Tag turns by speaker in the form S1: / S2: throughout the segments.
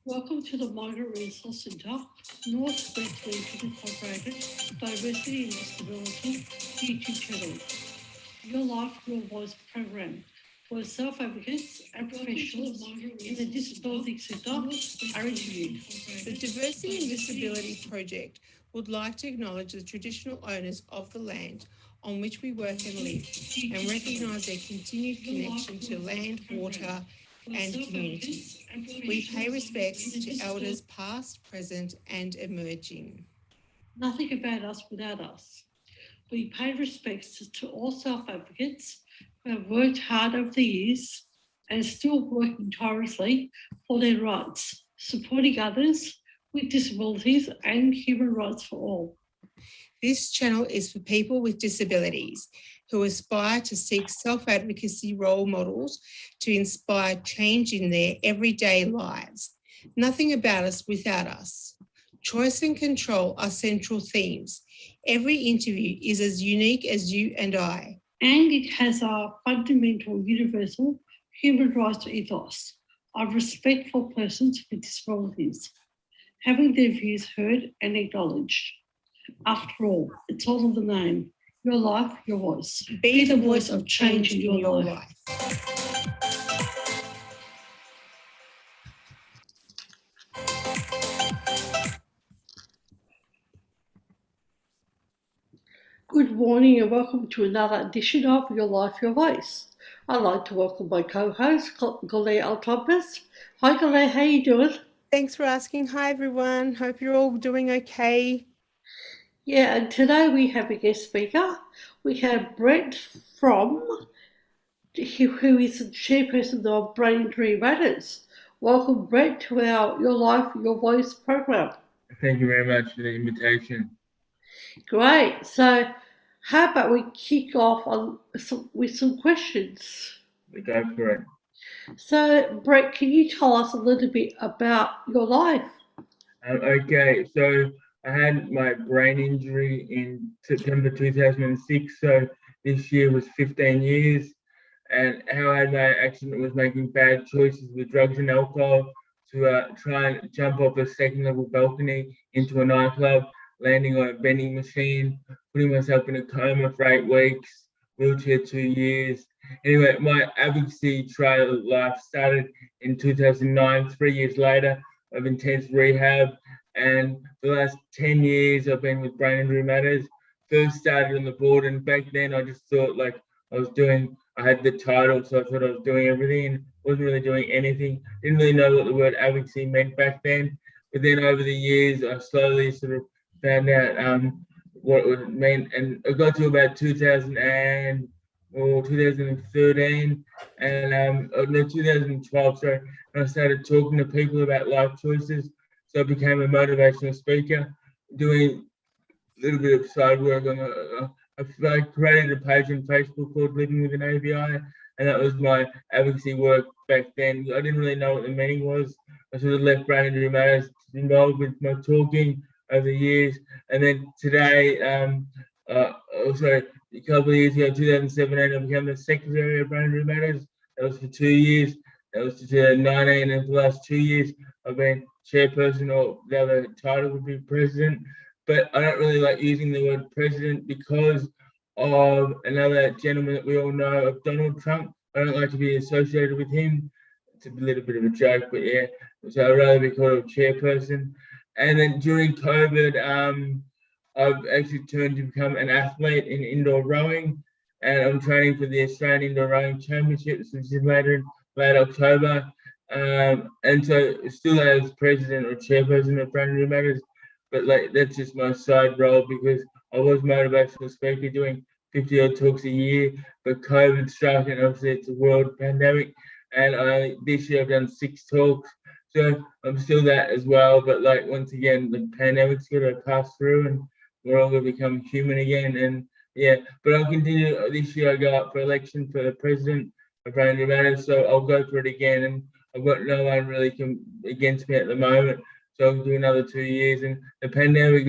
S1: Welcome to the Migrant Resource Centre, Northwest Region Incorporated Diversity and Disability YouTube channel. Your Life, Your Voice program, where self-advocates and professionals in the disability sector are interviewed.
S2: The Diversity and Disability Project would like to acknowledge the traditional owners of the land on which we work and live and recognise their continued connection to land, water and community. We pay respects to elders past, present and emerging.
S1: Nothing about us without us. We pay respects to all self-advocates who have worked hard over the years and still working tirelessly for their rights, supporting others with disabilities and human rights for all.
S2: This channel is for people with disabilities who aspire to seek self-advocacy role models to inspire change in their everyday lives. Nothing about us without us. Choice and control are central themes. Every interview is as unique as you and I.
S1: And it has our fundamental universal human rights ethos of respect for persons with disabilities, having their views heard and acknowledged. After all, it's all in the name. Your life, your voice.
S2: Be the voice of change in your life.
S1: Good morning and welcome to another edition of Your Life, Your Voice. I'd like to welcome my co-host, Guler. Hi Guler, how you doing?
S2: Thanks for asking. Hi everyone. Hope you're all doing okay.
S1: Yeah, and today we have a guest speaker. We have Brent who is the Chairperson of Brain Injury Matters. Welcome, Brent, to our Your Life, Your Voice program.
S3: Thank you very much for the invitation.
S1: Great. So how about we kick off with some questions?
S3: We go for it.
S1: So, Brent, can you tell us a little bit about your life?
S3: Okay, so I had my brain injury in September 2006, so this year was 15 years. And how I had my accident was making bad choices with drugs and alcohol to try and jump off a second level balcony into a nightclub, landing on a vending machine, putting myself in a coma for 8 weeks, wheelchair 2 years. Anyway, my advocacy trail life started in 2009, 3 years later of intense rehab. And for the last 10 years, I've been with Brain Injury Matters. First started on the board, and back then I just thought like I had the title, so I thought I was doing everything, wasn't really doing anything. Didn't really know what the word advocacy meant back then. But then over the years, I slowly sort of found out what it meant. And I got to about 2013 and 2012, sorry, and I started talking to people about life choices. So I became a motivational speaker, doing a little bit of side work on I created a page on Facebook called Living with an ABI, and that was my advocacy work back then. I didn't really know what the meaning was. I sort of left Brain Injury Matters involved with my talking over the years, and then today, also a couple of years ago, 2017, I became the secretary of Brain Injury Matters. That was for 2 years. That was 2019, and for the last 2 years, I've been chairperson, or the other title would be president. But I don't really like using the word president because of another gentleman that we all know, of Donald Trump. I don't like to be associated with him. It's a little bit of a joke, but yeah. So I'd rather be called a chairperson. And then during COVID, I've actually turned to become an athlete in indoor rowing, and I'm training for the Australian Indoor Rowing Championships, which is late October. And so still as president or chairperson of Brain Injury Matters, but like that's just my side role because I was motivational speaker doing 50 odd talks a year, but COVID struck and obviously it's a world pandemic, and this year I've done 6 talks, so I'm still that as well. But like once again, the pandemic's gonna pass through and we're all gonna become human again, and yeah. But I'll continue. This year I go up for election for the president of Brain Injury Matters, so I'll go for it again, and I've got no one really against me at the moment. So I'll do another 2 years. And the pandemic,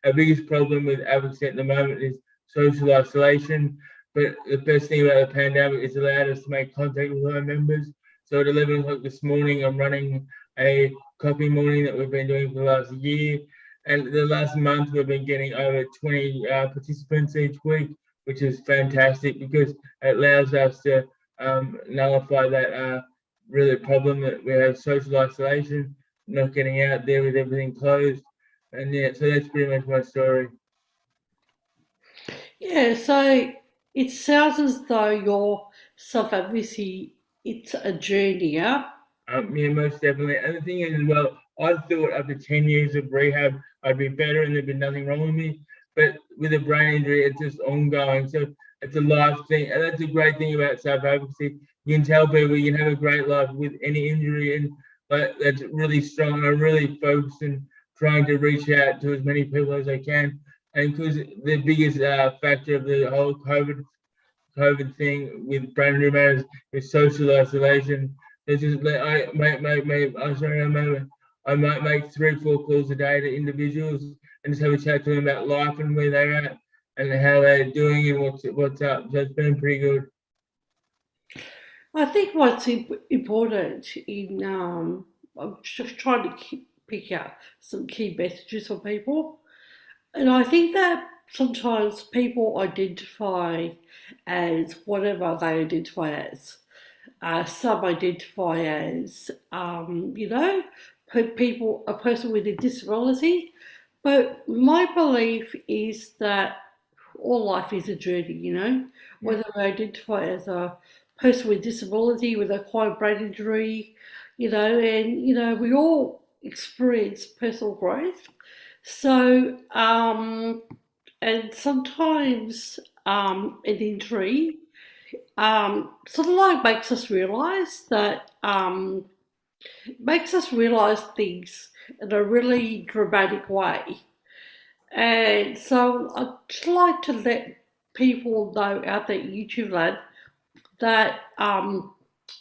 S3: our biggest problem with advocacy at the moment is social isolation. But the best thing about the pandemic is allowed us to make contact with our members. So at 11 o'clock this morning, I'm running a coffee morning that we've been doing for the last year. And the last month, we've been getting over 20 participants each week, which is fantastic because it allows us to nullify that really problem that we have social isolation, not getting out there with everything closed. And yeah, so that's pretty much my story.
S1: Yeah, so it sounds as though your self-advocacy, it's a journey, yeah?
S3: Yeah, most definitely. And the thing is, well, I thought after 10 years of rehab, I'd be better and there'd be nothing wrong with me. But with a brain injury, it's just ongoing. So it's a life thing. And that's a great thing about self-advocacy. You can tell people you can have a great life with any injury. And like, that's really strong. And I really focus on trying to reach out to as many people as I can. And because the biggest factor of the whole COVID thing with brain injury matters is social isolation. It's just like I might make 3-4 calls a day to individuals and just have a chat to them about life and where they're at and how they're doing and what's up. So it's been pretty good.
S1: I think what's important in, I'm just trying to pick out some key messages for people. And I think that sometimes people identify as whatever they identify as. Some identify as, a person with a disability. But my belief is that all life is a journey, whether we identify as a person with disability, with acquired brain injury, and, we all experience personal growth. So, and sometimes an injury sort of like makes us realise things in a really dramatic way. And so I'd just like to let people know out there in YouTube land that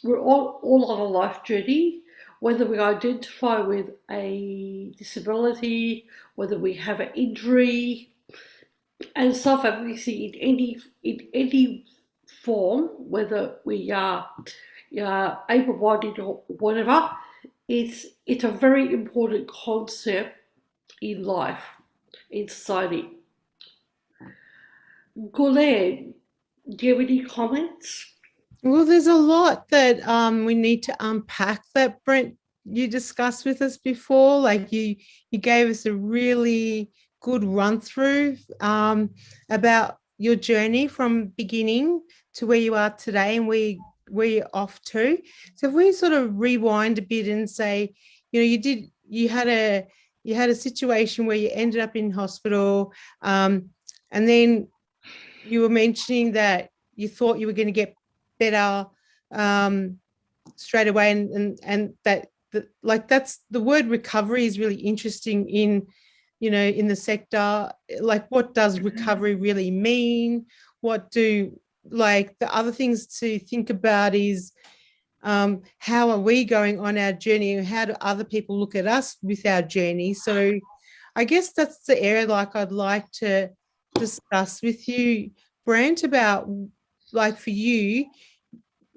S1: we're all on a life journey, whether we identify with a disability, whether we have an injury, and self-advocacy in any form, whether we are able-bodied or whatever, it's a very important concept in life, in society. Guler, do you have any comments?
S2: Well, there's a lot that we need to unpack that, Brent, you discussed with us before. Like you gave us a really good run through about your journey from beginning to where you are today and where you're off to. So if we sort of rewind a bit and say, you had a situation where you ended up in hospital, and then you were mentioning that you thought you were going to get better straight away, and that that's the word recovery is really interesting in the sector. Like, what does recovery really mean? What do, like, the other things to think about is how are we going on our journey, and how do other people look at us with our journey? So I guess that's the area like I'd like to discuss with you, Brent, about, like, for you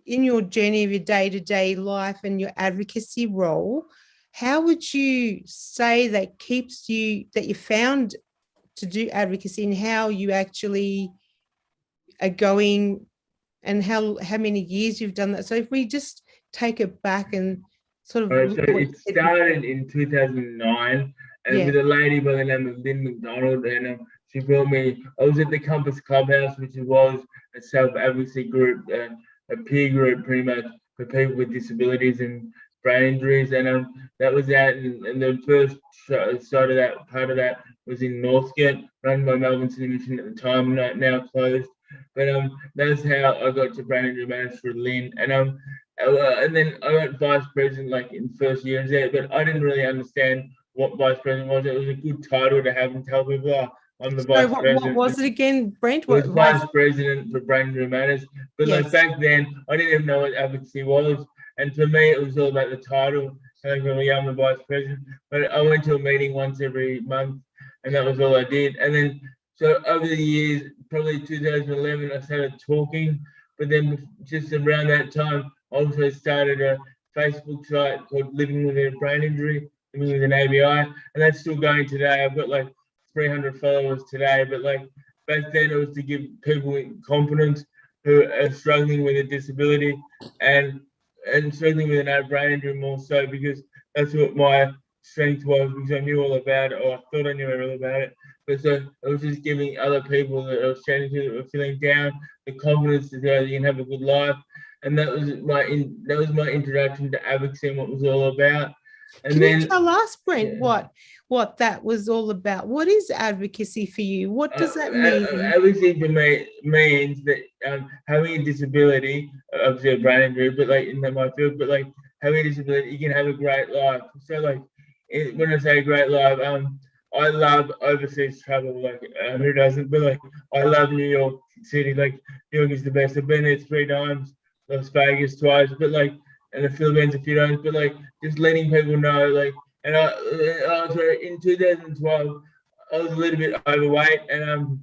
S2: in your journey of your day-to-day life and your advocacy role, how would you say that you found to do advocacy, and how you actually are going, and how many years you've done that? So if we just take it back and sort of...
S3: So it started in 2009 and with a lady by the name of Lynn McDonald, and she brought me, I was at the Compass Clubhouse, which was a self-advocacy group, a peer group pretty much for people with disabilities and brain injuries, and that was that, and the first part of that was in Northgate, run by Melbourne City Mission at the time, now closed. But that's how I got to Brain Injury Matters for Lynn, and then I got vice president like in first year there, but I didn't really understand what vice president was. It was a good title to have and tell people, I'm the vice president.
S2: What was it again, Brent?
S3: What was vice president for Brain Injury Matters. But yes, like back then, I didn't even know what advocacy was. And for me, it was all about the title. I'm the vice president. But I went to a meeting once every month, and that was all I did. And then, so over the years, probably 2011, I started talking. But then just around that time, I also started a Facebook site called Living with a Brain Injury, Living with an ABI, and that's still going today. I've got like 300 followers today, but like back then it was to give people confidence who are struggling with a disability and struggling with an brain injury more so, because that's what my strength was, because I knew all about it, or I thought I knew all about it. But so I was just giving other people that I was chatting to that were feeling down the confidence to go and have a good life. And that was my introduction to advocacy and what it was all about. And
S2: Can
S3: then
S2: you tell us, Brent,
S3: yeah.
S2: what that was all about? What is advocacy for you? What does that mean?
S3: Advocacy for me means that having a disability, obviously a brain injury, but like in my field, but like having a disability, you can have a great life. So like when I say great life, I love overseas travel. Like who doesn't? But like I love New York City. Like New York is the best. I've been there 3 times, Las Vegas twice, but like and the Philippines a few times. But like just letting people know, like, and I was in 2012. I was a little bit overweight and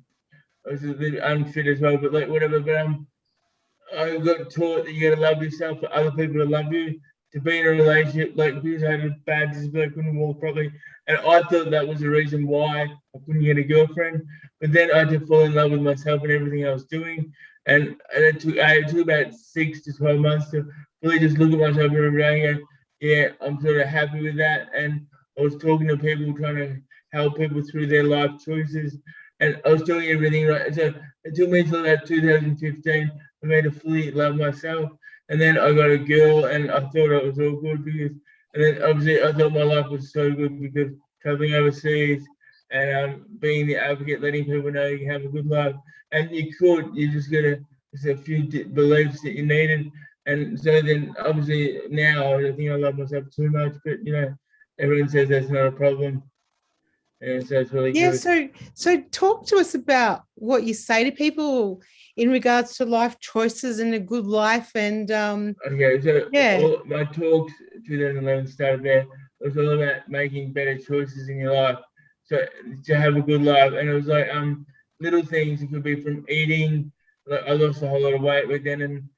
S3: I was a little unfit as well. But like whatever. But I got taught that you gotta love yourself for other people to love you. To be in a relationship, like because I had a bad disability, I couldn't walk properly, and I thought that was the reason why I couldn't get a girlfriend. But then I had to fall in love with myself and everything I was doing, and it took about 6 to 12 months to really just look at myself every day and go, yeah, I'm sort of happy with that. And I was talking to people, trying to help people through their life choices, and I was doing everything right. So it took me until about 2015 for me to fully love myself. And then I got a girl, and I thought it was all good because, and then obviously I thought my life was so good because traveling overseas and being the advocate, letting people know you can have a good life, and you just gotta, there's a few beliefs that you needed, and so then obviously now I think I love myself too much, but everyone says that's not a problem, and so it's really
S2: Yeah,
S3: good.
S2: so talk to us about what you say to people in regards to life choices and a good life. And
S3: Okay, so
S2: yeah,
S3: all my talks 2011 started there. It was all about making better choices in your life, so to have a good life. And it was like little things. It could be from eating. Like I lost a whole lot of weight back then,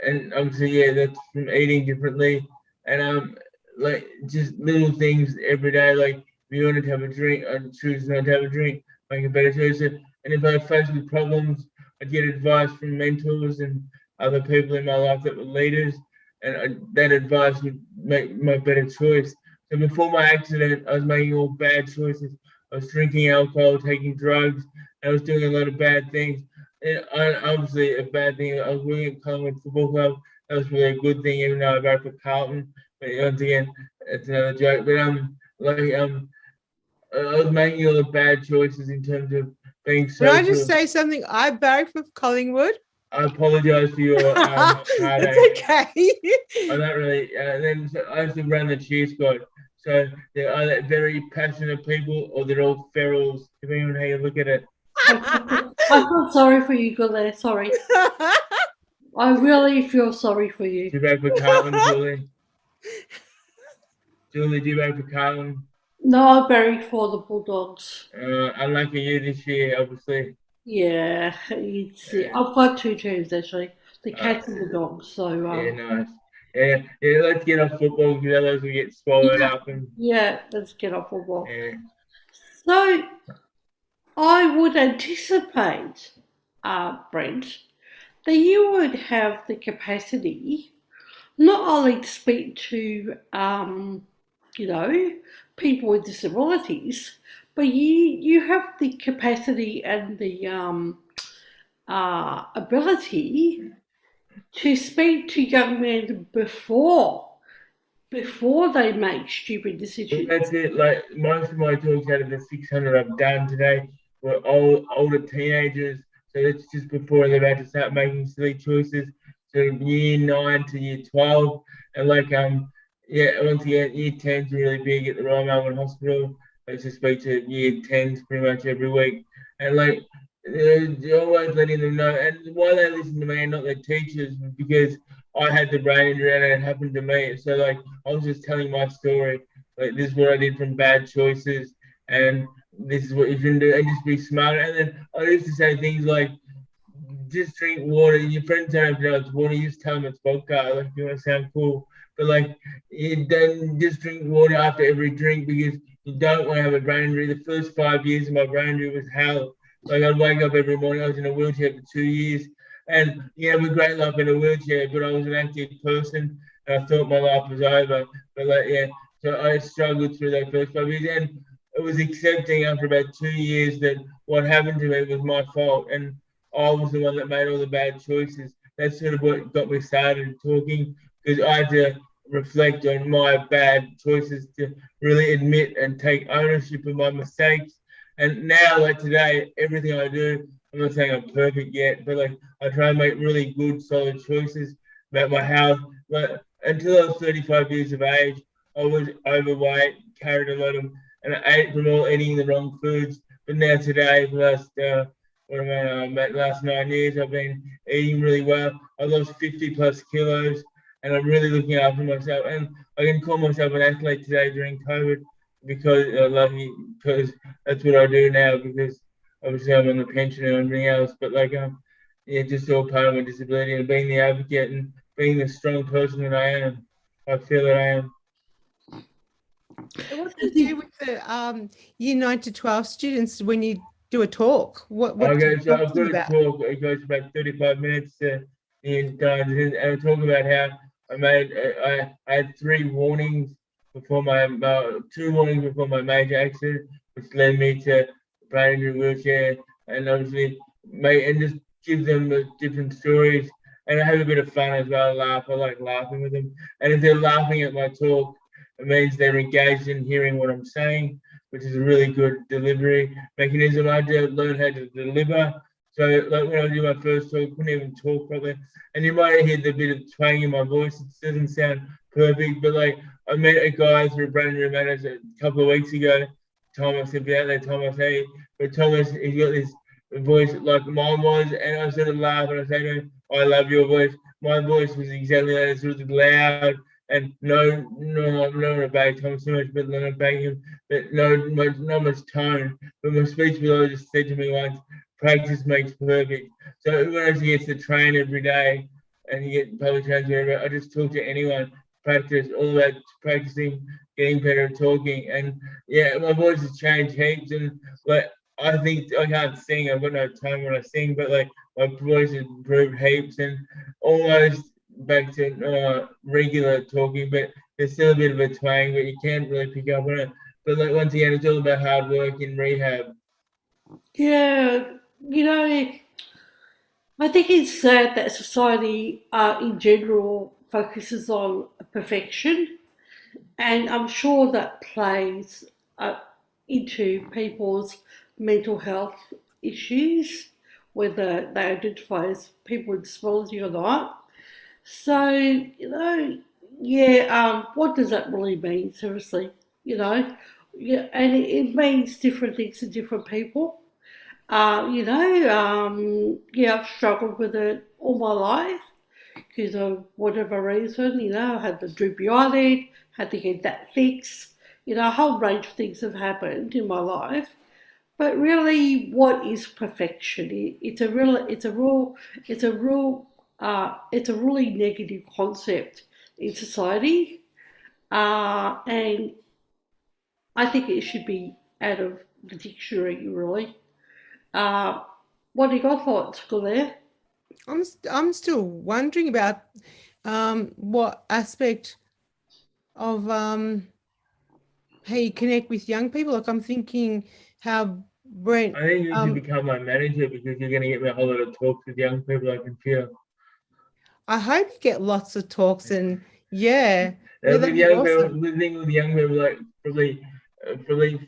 S3: and obviously that's from eating differently. And like just little things every day. Like if you wanted to have a drink, I'd choose not to have a drink. Make a better choice. And if I faced with problems, I'd get advice from mentors and other people in my life that were leaders, and that advice would make my better choice. So before my accident, I was making all bad choices. I was drinking alcohol, taking drugs, and I was doing a lot of bad things. And obviously, a bad thing. I was working at Collingwood Football Club. That was really a good thing, even though I voted for Carlton. But once again, it's another joke. But I was making all the bad choices in terms of being
S2: can I just
S3: social.
S2: say something? I barrack for Collingwood.
S3: I apologise for your heartache.
S2: It's okay.
S3: I'm not really. Then I used to run the cheer squad. So they're either very passionate people or they're all ferals, depending on how you look at it.
S1: I feel sorry for you, Guler. Sorry. I really feel sorry for
S3: Do
S1: you.
S3: you vote for Carlton, Julie? Julie, do you vote for Carlton?
S1: No, I buried for the Bulldogs.
S3: Unlucky you this year, obviously.
S1: Yeah, I've got 2 teams actually, the Cats and the Dogs. So
S3: Yeah, nice. Yeah, let's get off football because otherwise we get swallowed up. And
S1: yeah, let's get off football.
S3: yeah.
S1: So I would anticipate, Brent, that you would have the capacity not only to speak to, people with disabilities, but you have the capacity and the ability to speak to young men before they make stupid
S3: Well,
S1: decisions.
S3: that's it. Like most of my talks out of the 600 I've done today were older teenagers. So that's just before they're about to start making silly choices. So year 9 to year 12, and once again, year 10's really big at the Royal Melbourne Hospital. I used to speak to year 10s pretty much every week, and like you're always letting them know. And why they listen to me and not their teachers was because I had the brain injury and it happened to me. So like I was just telling my story. Like this is what I did from bad choices, and this is what you can do, and just be smart. And then I used to say things like, just drink water. Your friends don't have to know it's water. You just tell them it's vodka. Like you want to sound cool. but like you don't just drink water after every drink because you don't want to have a brain injury. The first 5 years of my brain injury was hell. Like I'd wake up every morning. I was in a wheelchair for 2 years, and you have a great life in a wheelchair, but I was an active person, and I thought my life was over. But like yeah, so I struggled through those first 5 years, and it was accepting after about 2 years that what happened to me was my fault, and I was the one that made all the bad choices. That's sort of what got me started talking, because I had to reflect on my bad choices to really admit and take ownership of my mistakes. And now, like today, everything I do, I'm not saying I'm perfect yet, but like I try and make really good, solid choices about my health. But until I was 35 years of age, I was overweight, carried a lot of, and I ate from all eating the wrong foods. But now today, for the last about the last 9 years, I've been eating really well. I lost 50 plus kilos, and I'm really looking after myself. And I can call myself an athlete today during COVID because because that's what I do now. Because obviously I'm on the pension and everything else, but like yeah, just all part of my disability and being the advocate and being the strong person that I am. I feel that I am.
S2: What do you do with the year 9 to 12 students when you do a talk? What do
S3: Okay,
S2: you
S3: so
S2: talk
S3: I've
S2: to them
S3: got a
S2: about?
S3: talk. It goes about 35 minutes to the entire, and I talk about how I had 3 warnings before my 2 warnings before my major accident, which led me to brain injury wheelchair, and obviously and just give them the different stories, and I have a bit of fun as well. Laugh. I like laughing with them, and if they're laughing at my talk, it means they're engaged in hearing what I'm saying, which is a really good delivery mechanism. I had to learn how to deliver. So like when I do my first talk, I couldn't even talk properly. And you might hear the bit of twang in my voice. It doesn't sound perfect, but like I met a guy through Brain Injury Matters a couple of weeks ago. Thomas, if you're out there, Thomas, hey, but Thomas, he's got this voice like mine was, and I sort of laugh and I say to him, I love your voice. My voice was exactly like this, really loud and no about Thomas so much, but not about him, but not much tone. But my speech pathologist said to me once, practice makes perfect. So everyone actually gets to train every day and you get public transport. I just talk to anyone, practice, all about practicing, getting better at talking. And yeah, my voice has changed heaps. And like, I think I can't sing, I've got no tone when I sing, but like my voice has improved heaps and almost back to regular talking, but there's still a bit of a twang, but you can't really pick up on it. But like once again, it's all about hard work in rehab.
S1: Yeah, you know, I think it's sad that society in general focuses on perfection, and I'm sure that plays into people's mental health issues, whether they identify as people with disability or not. So, what does that really mean, seriously? You know, yeah, and it means different things to different people. Yeah, I've struggled with it all my life because of whatever reason, I had the droopy eyelid, had to get that fixed. A whole range of things have happened in my life. But really, what is perfection? It's a really negative concept in society, and I think it should be out of the dictionary, really. Uh, what are your thoughts, Guler?
S2: I'm still wondering about what aspect of how you connect with young people. Like I'm thinking how Brent.
S3: I think you should become my manager because you're going to get me a whole lot of talks with young people. I can feel.
S2: I hope you get lots of talks and yeah,
S3: With
S2: that'd be
S3: young people,
S2: awesome.
S3: the thing with young people, like probably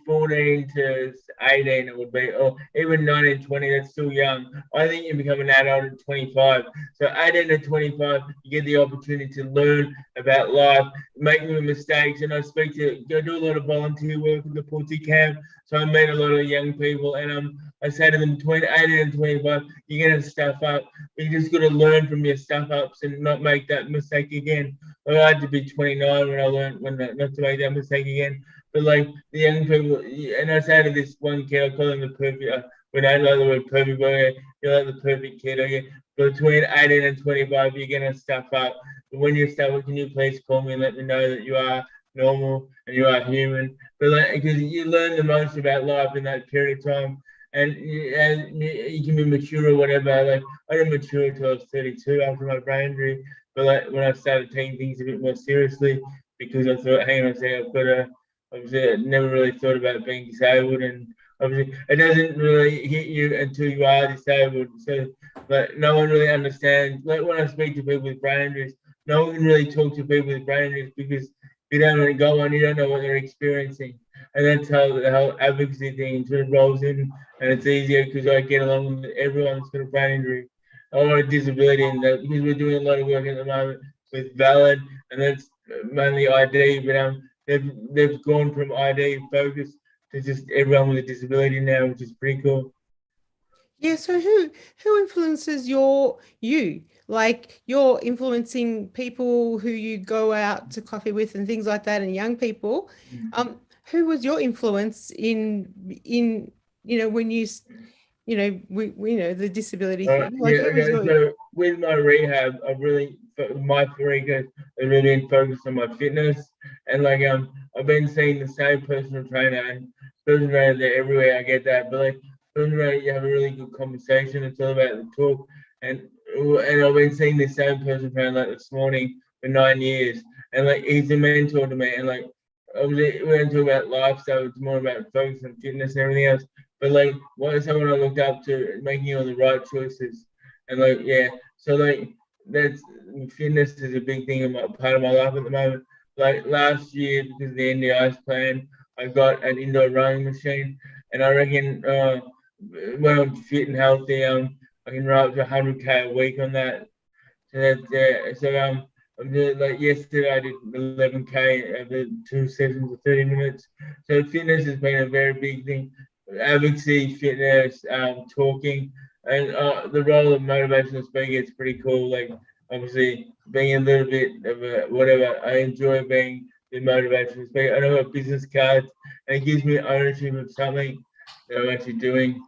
S3: 14 to 18, it would be, or even 19, 20, that's still young. I think you become an adult at 25. So 18 to 25, you get the opportunity to learn about life, make the mistakes. And I go do a lot of volunteer work in the Porty camp. So I meet a lot of young people, and I say to them, between 18 and 25, you're going to stuff up. You just got to learn from your stuff ups and not make that mistake again. I had to be 29 when I learned not to make that mistake again. But like the young people, and I say to this one kid, I call him the perfect. We don't like the word perfect, but you're like the perfect kid. Okay? between 18 and 25, you're going to stuff up. But when you stuff up, can you please call me and let me know that you are normal and you are human? But because you learn the most about life in that period of time, and you can be mature or whatever. Like I didn't mature until I was 32 after my brain injury, but like when I started taking things a bit more seriously, because I thought, hang on a second, I've got to. Obviously, I never really thought about being disabled, and obviously, it doesn't really hit you until you are disabled. So, like, no one really understands. Like when I speak to people with brain injuries, no one can really talk to people with brain injuries because you don't really go on, you don't know what they're experiencing, and that's how the whole advocacy thing sort of rolls in, and it's easier because I get along with everyone that's got a brain injury or a disability, and that because we're doing a lot of work at the moment with valid, and that's mainly ID, but they've gone from ID focus to just everyone with a disability now, which is pretty cool.
S2: Yeah, so who influences you? Like you're influencing people who you go out to coffee with and things like that, and young people. Who was your influence in when we know the disability thing? Like
S3: Yeah,
S2: who was
S3: okay. So with my rehab, my rehab has really been focused on my fitness, and like I've been seeing the same personal trainer, and personal trainer there everywhere. I get that, but like personal trainer, you have a really good conversation. It's all about the talk, and I've been seeing the same personal trainer like this morning for 9 years, and like he's a mentor to me, and like obviously we don't talk about lifestyle. It's more about focus on fitness and everything else. But like, what is someone I looked up to making all the right choices? And like, yeah, so like that's fitness is a big thing in my part of my life at the moment. Like last year, because of the NDIS plan, I got an indoor running machine, and I reckon when I'm fit and healthy, I can run up to 100K a week on that. So that's yeah. So I'm doing, like yesterday I did 11K over 2 sessions of 30 minutes. So fitness has been a very big thing. Advocacy, fitness, talking, and the role of motivational speaker is pretty cool. Like obviously being a little bit of a whatever. I enjoy being the motivational speaker. I know I have business cards, and it gives me ownership of something that I'm actually doing.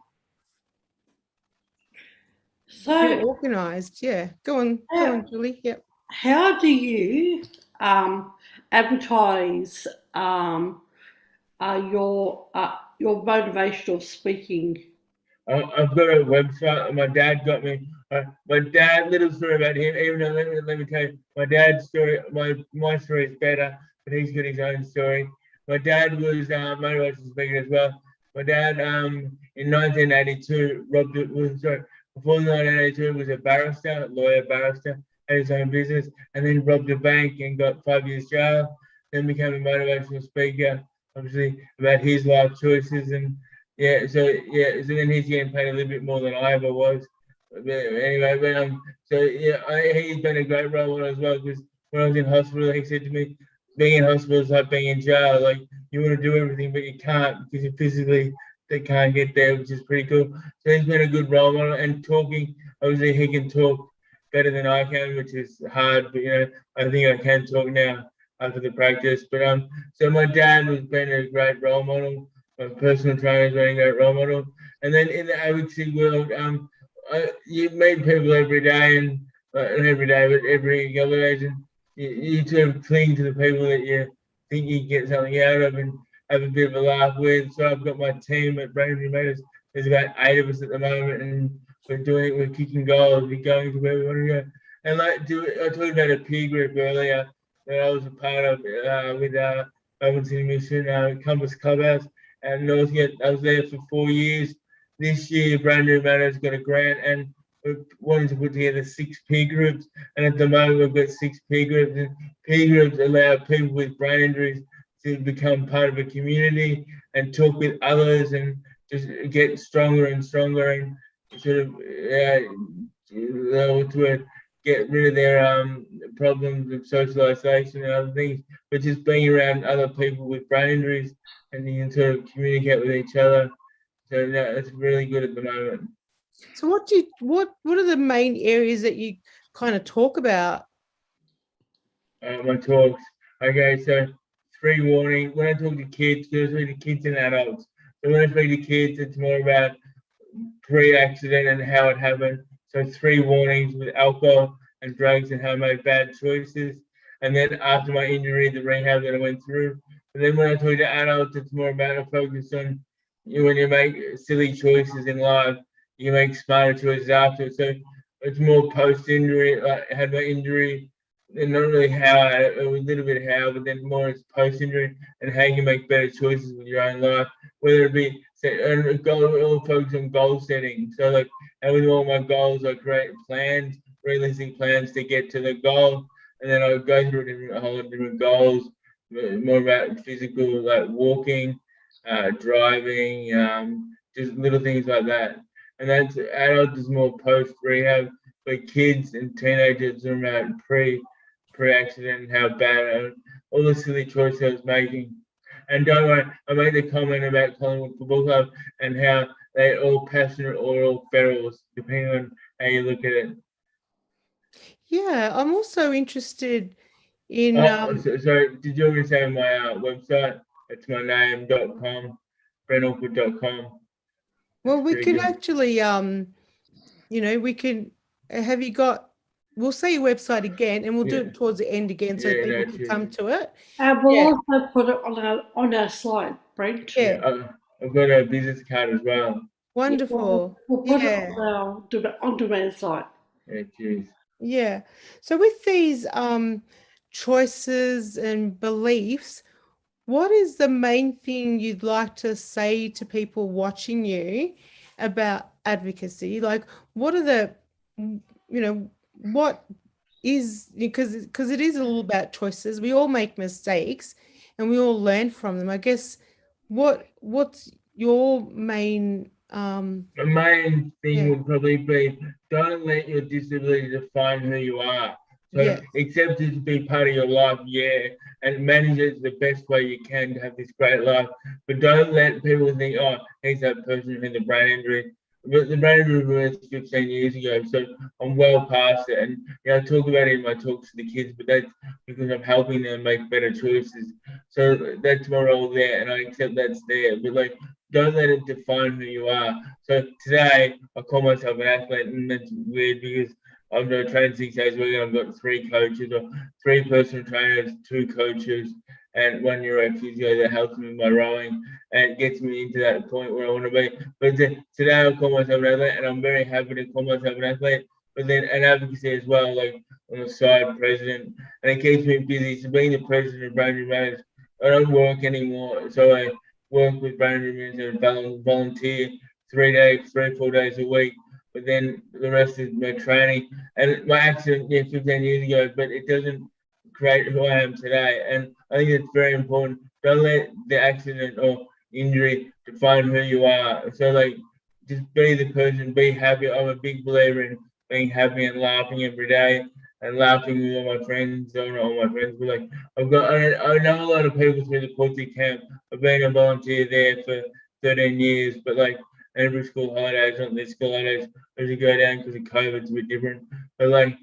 S2: You're
S1: So,
S2: organized? Yeah. Go on, Julie. Yep.
S1: how do you advertise your motivational speaking?
S3: I've got a website. My dad got me. My dad, little story about him. Even though let me tell you, my dad's story. My story is better, but he's got his own story. My dad was motivational speaker as well. My dad in 1982 robbed it. Was sorry before 1982 was a barrister, lawyer barrister, had his own business, and then robbed a bank and got 5 years jail. Then became a motivational speaker, obviously about his life choices and so then he's getting paid a little bit more than I ever was. But anyway, he's been a great role model as well because when I was in hospital, he said to me, being in hospital is like being in jail. Like you want to do everything, but you can't because you physically they can't get there, which is pretty cool. So he's been a good role model and talking. Obviously, he can talk better than I can, which is hard. But I think I can talk now after the practice. But so my dad has been a great role model. My personal trainer is a great role model. And then in the advocacy world, you meet people every day, and not every day, but every other day, and you sort of cling to the people that you think you get something out of and have a bit of a laugh with. So I've got my team at Brain Injury Matters. There's about 8 of us at the moment, and we're kicking goals, we're going to where we want to go. And I talked about a peer group earlier that I was a part of with Melbourne City Mission, Compass Clubhouse. And I was there for 4 years. This year, Brain Injury Matters got a grant, and we're wanting to put together 6 peer groups. And at the moment, we've got 6 peer groups. And peer groups allow people with brain injuries to become part of a community and talk with others and just get stronger and stronger and sort of to get rid of their problems of social isolation and other things, but just being around other people with brain injuries and you can sort of communicate with each other. So that's really good at the moment.
S2: So what are the main areas that you kind of talk about?
S3: My talks. Okay, so 3 warning. When I talk to kids, I speak to kids and adults. So when I speak to kids, it's more about pre-accident and how it happened. So 3 warnings with alcohol and drugs and how I made bad choices. And then after my injury, the rehab that I went through. And then when I talk to adults, it's more about a focus on when you make silly choices in life, you make smarter choices after. So it's more post-injury. Like I had my injury, and not really how, it was a little bit how, but then more as post-injury and how you make better choices with your own life, whether it be and all focus on goal setting. So like with all my goals, I create plans, realistic plans to get to the goal, and then I go through a whole different goals, more about physical, like walking, driving, just little things like that. And that's adults is more post rehab, but kids and teenagers are about pre-accident and how bad all the silly choices I was making. And don't worry, I made the comment about Collingwood Football Club and how they're all passionate or all ferals, depending on how you look at it.
S2: Yeah, I'm also interested in
S3: Sorry, did you want me to say my website? It's my name.com, brentawkward.com.
S2: well, we could
S3: good.
S2: actually we can have you got we'll say your website again and we'll do it towards the end again so people can come to it.
S1: We'll also put it on our slide, Brent.
S2: Yeah.
S3: I've got a business card as well.
S2: Wonderful.
S1: We'll put it on our on-demand site.
S3: Yeah, cheers.
S2: Yeah. So with these choices and beliefs, what is the main thing you'd like to say to people watching you about advocacy? Like, what are the, what is, because it is all about choices. We all make mistakes and we all learn from them. I guess, what's your main
S3: The main thing would probably be don't let your disability define who you are. So accept it to be part of your life, and manage it the best way you can to have this great life. But don't let people think, oh, he's that person who had the brain injury. But the brain injury was 15 years ago, so I'm well past it. And I talk about it in my talks to the kids, but that's because I'm helping them make better choices. So that's my role there, and I accept that's there. But like, don't let it define who you are. So today, I call myself an athlete, and that's weird because I'm going to train 6 days a week, and I've got 3 coaches, or 3 personal trainers, 2 coaches, and 1 neuro physio that helps me with my rowing, and it gets me into that point where I want to be. But today, I call myself an athlete, and I'm very happy to call myself an athlete. But then an advocacy as well, like on the side, president, and it keeps me busy. So being the president of Brain Injury Matters, I don't work anymore, so I work with Brain Injury Matters and volunteer 3 or 4 days a week. But then the rest is my training. And my accident, 15 years ago, but it doesn't create who I am today. And I think it's very important. Don't let the accident or injury define who you are. So, like, just be the person, be happy. I'm a big believer in being happy and laughing every day and laughing with all my friends. Not all my friends, but like, I know a lot of people through the Portsea camp. I've been a volunteer there for 13 years, but like, every school holidays, not this school holidays, as you go down because of COVID, it's a bit different. But like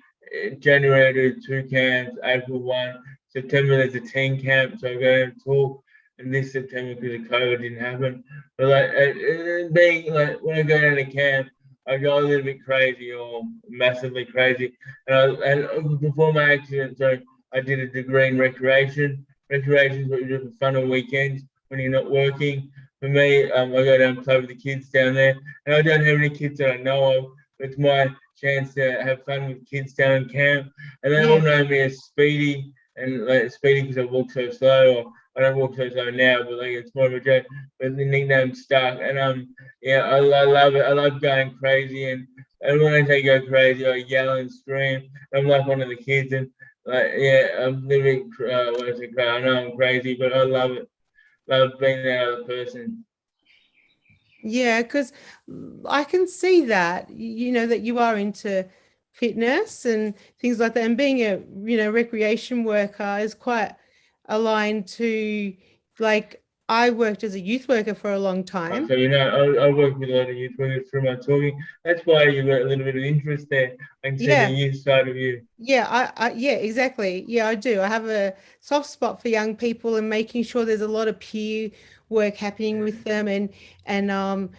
S3: January, I do 2 camps, April 1, September there's a 10 camp, so I go and talk. And this September because of COVID didn't happen. But like being like when I go down to camp, I go a little bit crazy or massively crazy. And before my accident, so I did a degree in recreation. Recreation is what you do for fun on weekends when you're not working. For me, I go down and play with the kids down there, and I don't have any kids that I know of. It's my chance to have fun with kids down in camp, and they all know me as Speedy, and like Speedy because I walk so slow, or I don't walk so slow now, but like it's more of a joke. But the nickname stuck, and I love it. I love going crazy, and when I say go crazy, I yell and scream. I'm like one of the kids, and I'm literally when I say crazy, I know I'm crazy, but I love it. Love being that other person.
S2: Yeah, because I can see that, that you are into fitness and things like that. And being a, recreation worker is quite aligned to, like, I worked as a youth worker for a long time.
S3: So, I work with a lot of youth workers through my talking. That's why you've got a little bit of interest there. I can see the youth side of you.
S2: Yeah, yeah, exactly. Yeah, I do. I have a soft spot for young people and making sure there's a lot of peer work happening with them and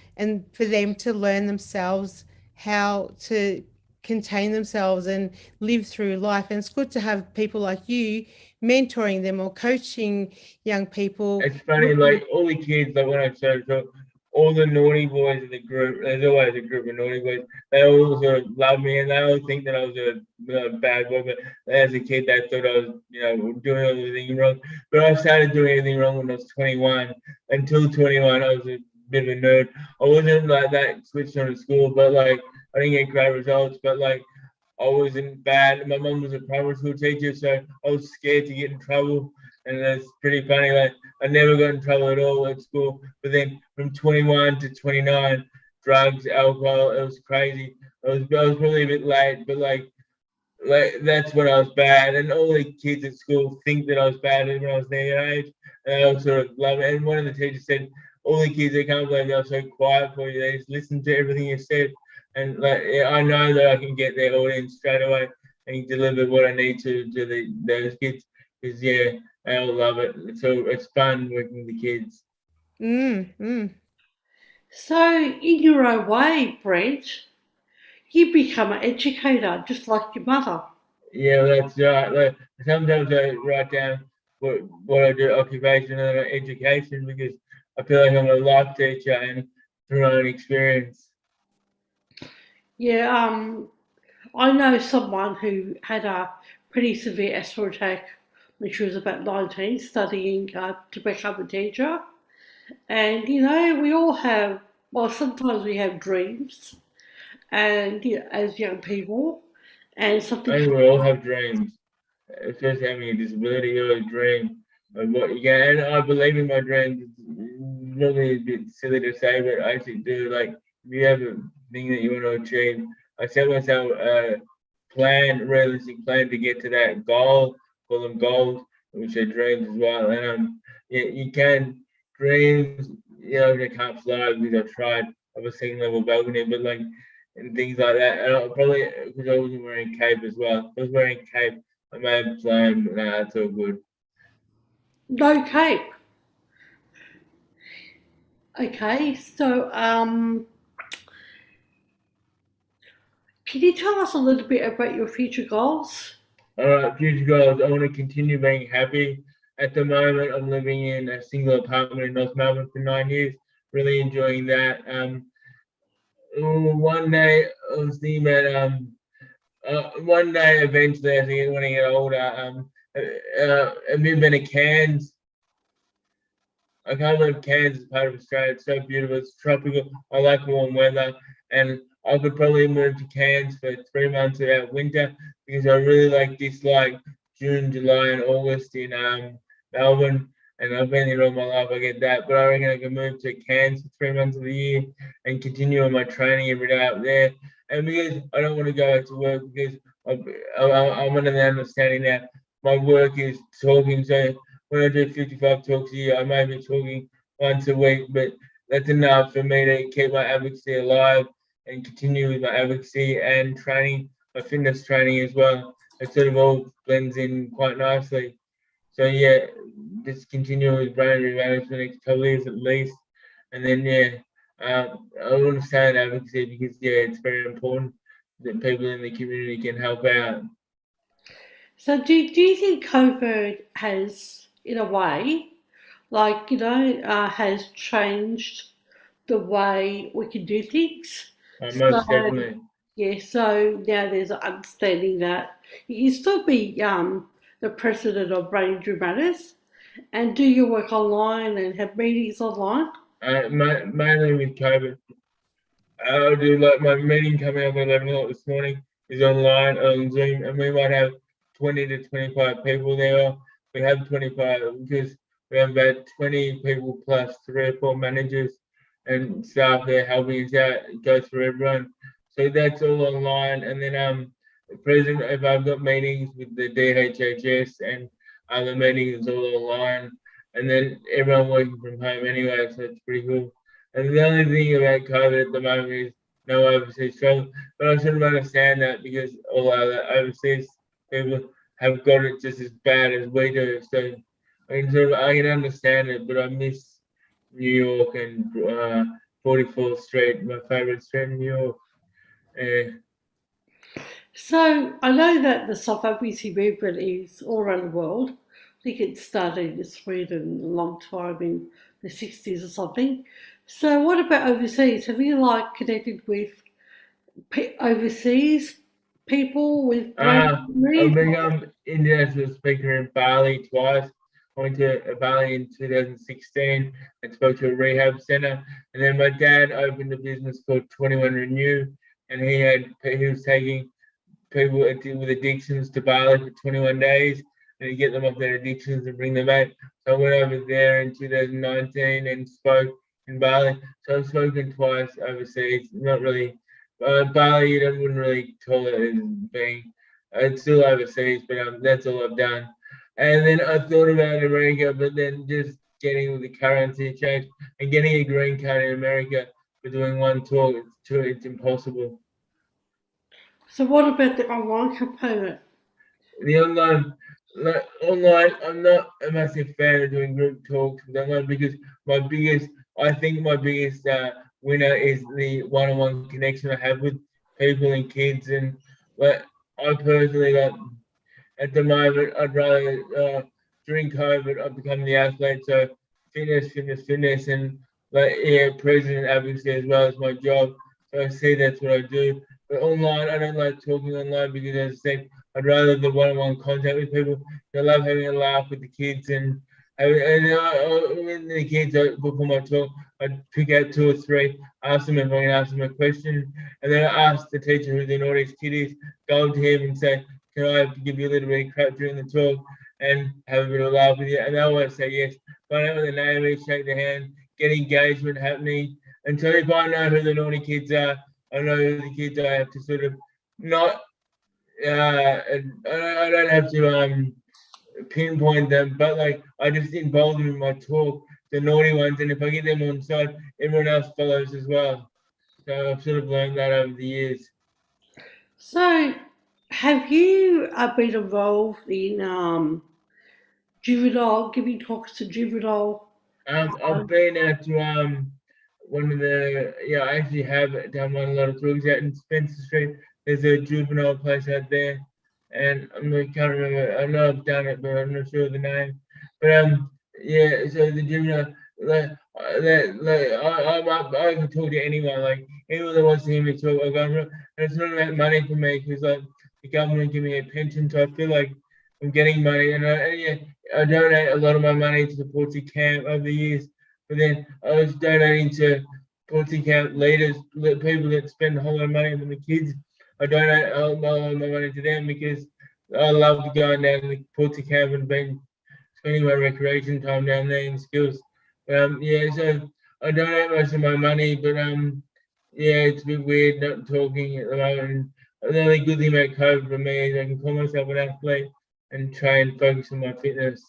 S2: for them to learn themselves how to contain themselves and live through life. And it's good to have people like you mentoring them or coaching young people.
S3: It's funny, like all the kids, like when I started, so all the naughty boys in the group, there's always a group of naughty boys, they all sort of love me and they all think that I was a bad boy, but as a kid, they thought I was, doing everything wrong. But I started doing everything wrong when I was 21. Until 21, I was a bit of a nerd. I wasn't like that switched on to school, but like I didn't get great results, but like I wasn't bad. My mum was a primary school teacher, so I was scared to get in trouble. And that's pretty funny. Like I never got in trouble at all at school. But then from 21 to 29, drugs, alcohol, it was crazy. I was probably a bit late, but like that's when I was bad. And all the kids at school think that I was bad when I was their age. And I was sort of love it. And one of the teachers said, all the kids, they can't believe they're so quiet for you. They just listen to everything you said. And like I know that I can get their audience straight away and deliver what I need to those kids. Because they all love it. So it's fun working with the kids.
S1: So, in your own way, Brent, you become an educator just like your mother.
S3: Yeah, that's right. Like sometimes I write down what I do, occupation and education, because I feel like I'm a life teacher and through my own experience.
S1: Yeah, I know someone who had a pretty severe asthma attack when she was about 19, studying to become a teacher. And, we all have, well, sometimes we have dreams, and, as young people, and something.
S3: I think we all have dreams. Especially having a disability, you always dream of what you can. And I believe in my dreams. It's really a bit silly to say, but I actually do. Like, if you have a thing that you want to achieve, I set myself a realistic plan to get to that goal. Call them goals, which are dreams as well. And you can dreams. They can't fly because I tried. I was second level balcony, but like and things like that. And I probably because I wasn't wearing cape as well. If I was wearing cape, I may have flown, but nah, it's all good.
S1: No cape. Okay, so can you tell us a little bit about your future goals?
S3: All right, future goals. I want to continue being happy. At the moment, I'm living in a single apartment in North Melbourne for 9 years. Really enjoying that. One day I was thinking about one day eventually, I think when I get older, have you been to Cairns? I can't believe Cairns is part of Australia. It's so beautiful. It's tropical. I like warm weather, and I could probably move to Cairns for 3 months without winter because I really dislike June, July, and August in Melbourne. And I've been here all my life. I get that, but I reckon I can move to Cairns for 3 months of the year and continue on my training every day up there. And because I don't want to go back to work because I'm under the understanding that my work is talking. So when I do 55 talks a year, I may be talking once a week, but that's enough for me to keep my advocacy alive and continue with my advocacy and training, my fitness training as well. It sort of all blends in quite nicely. So just continue with brain injury matters for the next couple of years at least. And then I want to stay in advocacy because it's very important that people in the community can help out.
S1: So do you think COVID has, in a way, has changed the way we can do things?
S3: Most definitely.
S1: Yeah, so now there's an understanding that you can still be the president of Brain Injury Matters and do your work online and have meetings online.
S3: Mainly with COVID. I'll do my meeting coming up at 11 o'clock this morning is online on Zoom, and we might have 20 to 25 people there. We have 25 because we have about 20 people plus 3 or 4 managers and staff there helping us out, go through everyone. So that's all online. And then present if I've got meetings with the DHHS and other meetings, it's all online. And then everyone working from home anyway, so it's pretty cool. And the only thing about COVID at the moment is no overseas travel. But I sort of understand that because all other overseas people have got it just as bad as we do. So I can understand it, but I miss New York and 44th Street, my favourite street in New York.
S1: So I know that the self-advocacy movement is all around the world. I think it started in Sweden a long time in the 60s or something. So what about overseas? Have you connected with overseas people with brain
S3: I've
S1: injuries?
S3: become international speaker in Bali twice. I went to Bali in 2016 and spoke to a rehab center. And then my dad opened a business called 21 Renew, and he was taking people with addictions to Bali for 21 days and to get them off their addictions and bring them back. So I went over there in 2019 and spoke in Bali. So I've spoken twice overseas, not really. Bali, I wouldn't really call it as being, it's still overseas, but that's all I've done. And then I thought about America, but then just getting the currency change and getting a green card in America for doing one talk, it's impossible.
S1: So what about the online component?
S3: The online, I'm not a massive fan of doing group talks with online because I think my biggest winner is the one-on-one connection I have with people and kids. And like, I personally, at the moment, I'd rather, during COVID, I've become the athlete. So fitness, and president advocacy as well as my job. So I see that's what I do. But online, I don't like talking online because, as I said, I'd rather the one-on-one contact with people. I love having a laugh with the kids when the kids before my talk, I'd pick out two or three, ask them if I can ask them a question, and then I ask the teacher who the naughtiest kid is, go to him and say, can I give you a little bit of crap during the talk and have a bit of a laugh with you? And they always say yes. Find out what the name is, shake their hand, get engagement happening. Until if I know who the naughty kids are, I know who the kids I have to sort of not, I don't have to pinpoint them, but like I just involve them in my talk, the naughty ones, and if I get them on side, everyone else follows as well. So I've sort of learned that over the years.
S1: So have you been involved in juvenile, giving talks to juvenile?
S3: I've been out to one of the I actually have done one a lot of talks out in Spencer Street. There's a juvenile place out there, and I can't remember. I know I've done it, but I'm not sure of the name. But so the juvenile, I can talk to anyone. Like anyone that wants to hear me talk, I go. And it's not about money for me because like the government give me a pension, so I feel like I'm getting money, and I donate a lot of my money to the Portsea camp over the years, but then I was donating to Portsea camp leaders, people that spend a whole lot of money on the kids. I donate a lot of my money to them because I love going down to the Portsea camp and spending my recreation time down there in skills. So I donate most of my money, but it's a bit weird not talking at the moment. The only good thing about COVID for me is I can call myself an athlete and try and focus on my fitness.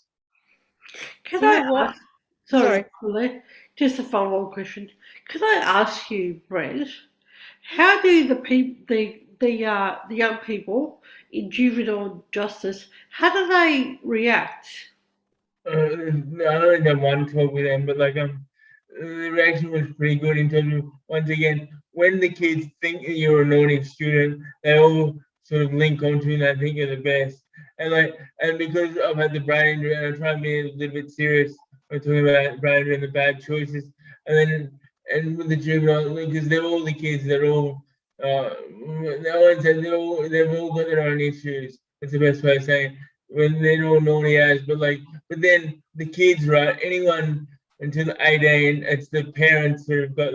S1: Can
S2: You know
S1: I
S2: what?
S1: ask, sorry,
S2: Sorry.
S1: Colette, just a follow-on question. Can I ask you, Brent, how do the young people in juvenile justice, how do they react?
S3: I only done one talk with them, but the reaction was pretty good in terms of once again when the kids think you're a naughty student, they all sort of link onto you and they think you're the best. And because I've had the brain injury and I try and be a little bit serious when talking about brain injury and the bad choices, and with the juvenile because they're all the kids, they're all no one said they've all got their own issues. That's the best way of saying it. When they're all naughty as, but then the kids, right? Anyone until 18, it's the parents who've got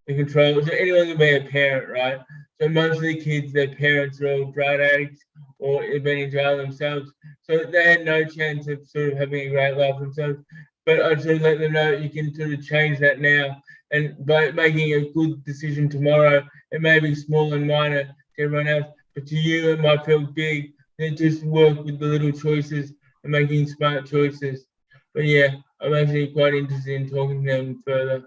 S3: the control. So anyone can be a parent, right? So most of the kids, their parents are all drug addicts or have been in jail themselves. So they had no chance of sort of having a great life themselves. But I sort of let them know you can sort of change that now. And by making a good decision tomorrow, it may be small and minor to everyone else, but to you, it might feel big. Then just work with the little choices and making smart choices. But yeah, I'm actually quite interested in talking to them further.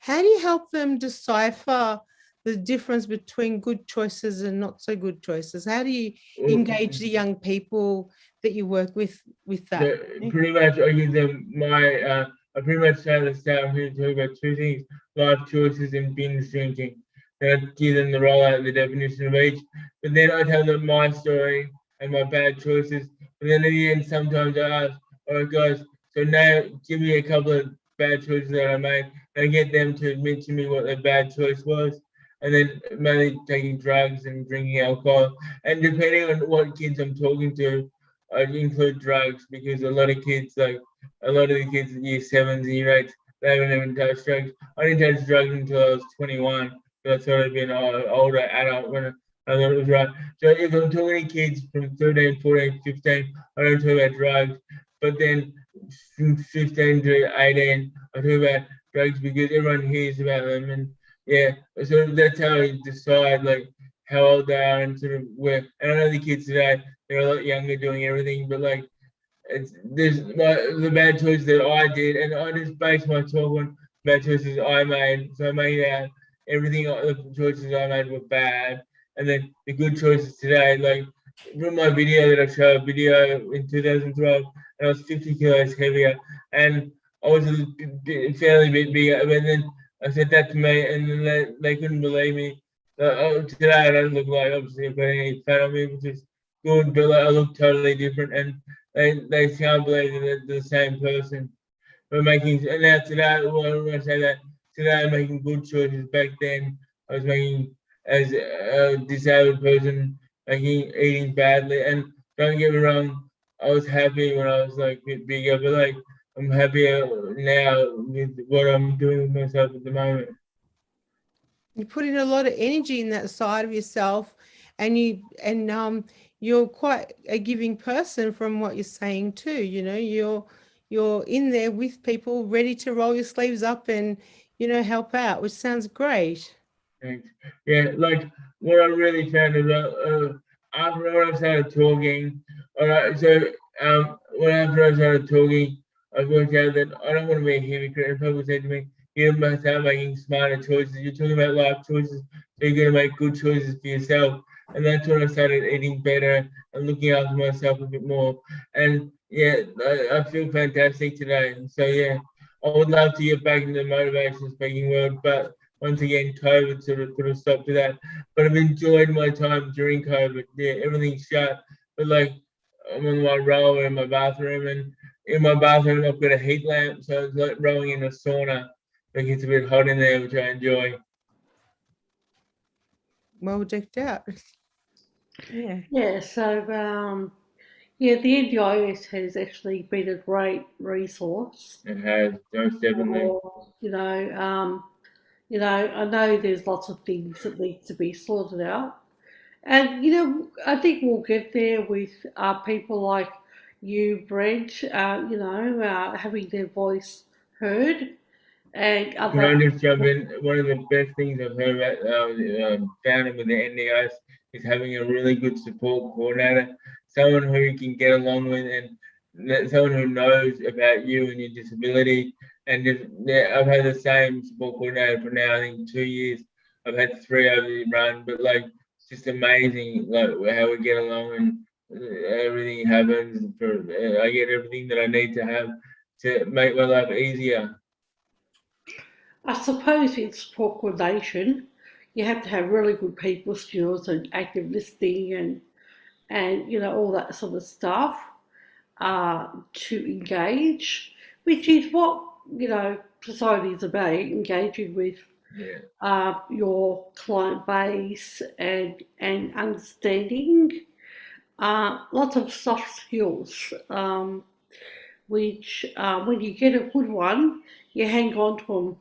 S2: How do you help them decipher the difference between good choices and not so good choices? How do you engage the young people that you work with that?
S3: Pretty much, I give them I pretty much say at the start, I'm here to talk about two things: life choices and binge drinking. then I'd give them the rollout, the definition of each. But then I tell them my story and my bad choices. But then at the end, sometimes I ask, all right, guys, so now give me a couple of bad choices that I made. And I get them to admit to me what their bad choice was. And then mainly taking drugs and drinking alcohol. And depending on what kids I'm talking to, I include drugs because a lot of kids, like a lot of the kids in year 7s, year 8s, they haven't even touched drugs. I didn't touch drugs until I was 21. So I thought I'd been an older adult when I thought it was right. So if I'm talking to kids from 13, 14, 15, I don't talk about drugs. But then from 15 to 18, I talk about drugs because everyone hears about them. And yeah, so that's how I decide like how old they are and sort of where. And I know the kids today, they're a lot younger doing everything, but like there's the bad choices that I did, and I just based my talk on bad choices I made. So I made out everything, the choices I made were bad, and then the good choices today, like from my video that I showed, video in 2012, and I was 50 kilos heavier, and I was fairly bit bigger, but then I said that to me, and then they couldn't believe me. Today I don't look like, obviously I've got any fat on me, which is good, but like, I look totally different, and they can't believe that they're the same person. We're making, and now today, when I say that, today I'm making good choices. Back then, I was making, as a disabled person, eating badly. And don't get me wrong, I was happy when I was like a bit bigger, but like I'm happier now with what I'm doing with myself at the moment.
S2: You put in a lot of energy in that side of yourself, and you're quite a giving person from what you're saying too. You know, you're in there with people, ready to roll your sleeves up and help out, which sounds great.
S3: Thanks. Yeah, like what I really found is after I started talking, all right, so when after I started talking, I worked out that I don't want to be a hypocrite. And people said to me, you must start making smarter choices. You're talking about life choices, so you're going to make good choices for yourself. And that's when I started eating better and looking after myself a bit more. And yeah, I feel fantastic today. So yeah, I would love to get back into the motivation speaking world, but once again, COVID sort of put a stop to that. But I've enjoyed my time during COVID. Yeah, everything's shut. But like, I'm on my rower in my bathroom, and in my bathroom, I've got a heat lamp. So it's like rowing in a sauna. Like it's a bit hot in there, which I enjoy.
S2: Well decked out. Yeah.
S1: Yeah, so yeah, the NDIS has actually been a great resource
S3: It has, most definitely.
S1: for, I know there's lots of things that need to be sorted out. And, I think we'll get there with people like you, Brent, having their voice heard and
S3: Can I
S1: other.
S3: just jump in? One of the best things I've heard about found with the NDIS is having a really good support coordinator, someone who you can get along with, and someone who knows about you and your disability. And just, yeah, I've had the same support coordinator for now, I think 2 years. I've had 3 over the run, but like it's just amazing, like how we get along and everything happens. I get everything that I need to have to make my life easier.
S1: I suppose in support coordination, you have to have really good people skills and active listening and all that sort of stuff to engage, which is what society is about, engaging with
S3: Yeah.
S1: your client base and understanding. Lots of soft skills, which when you get a good one, you hang on to them.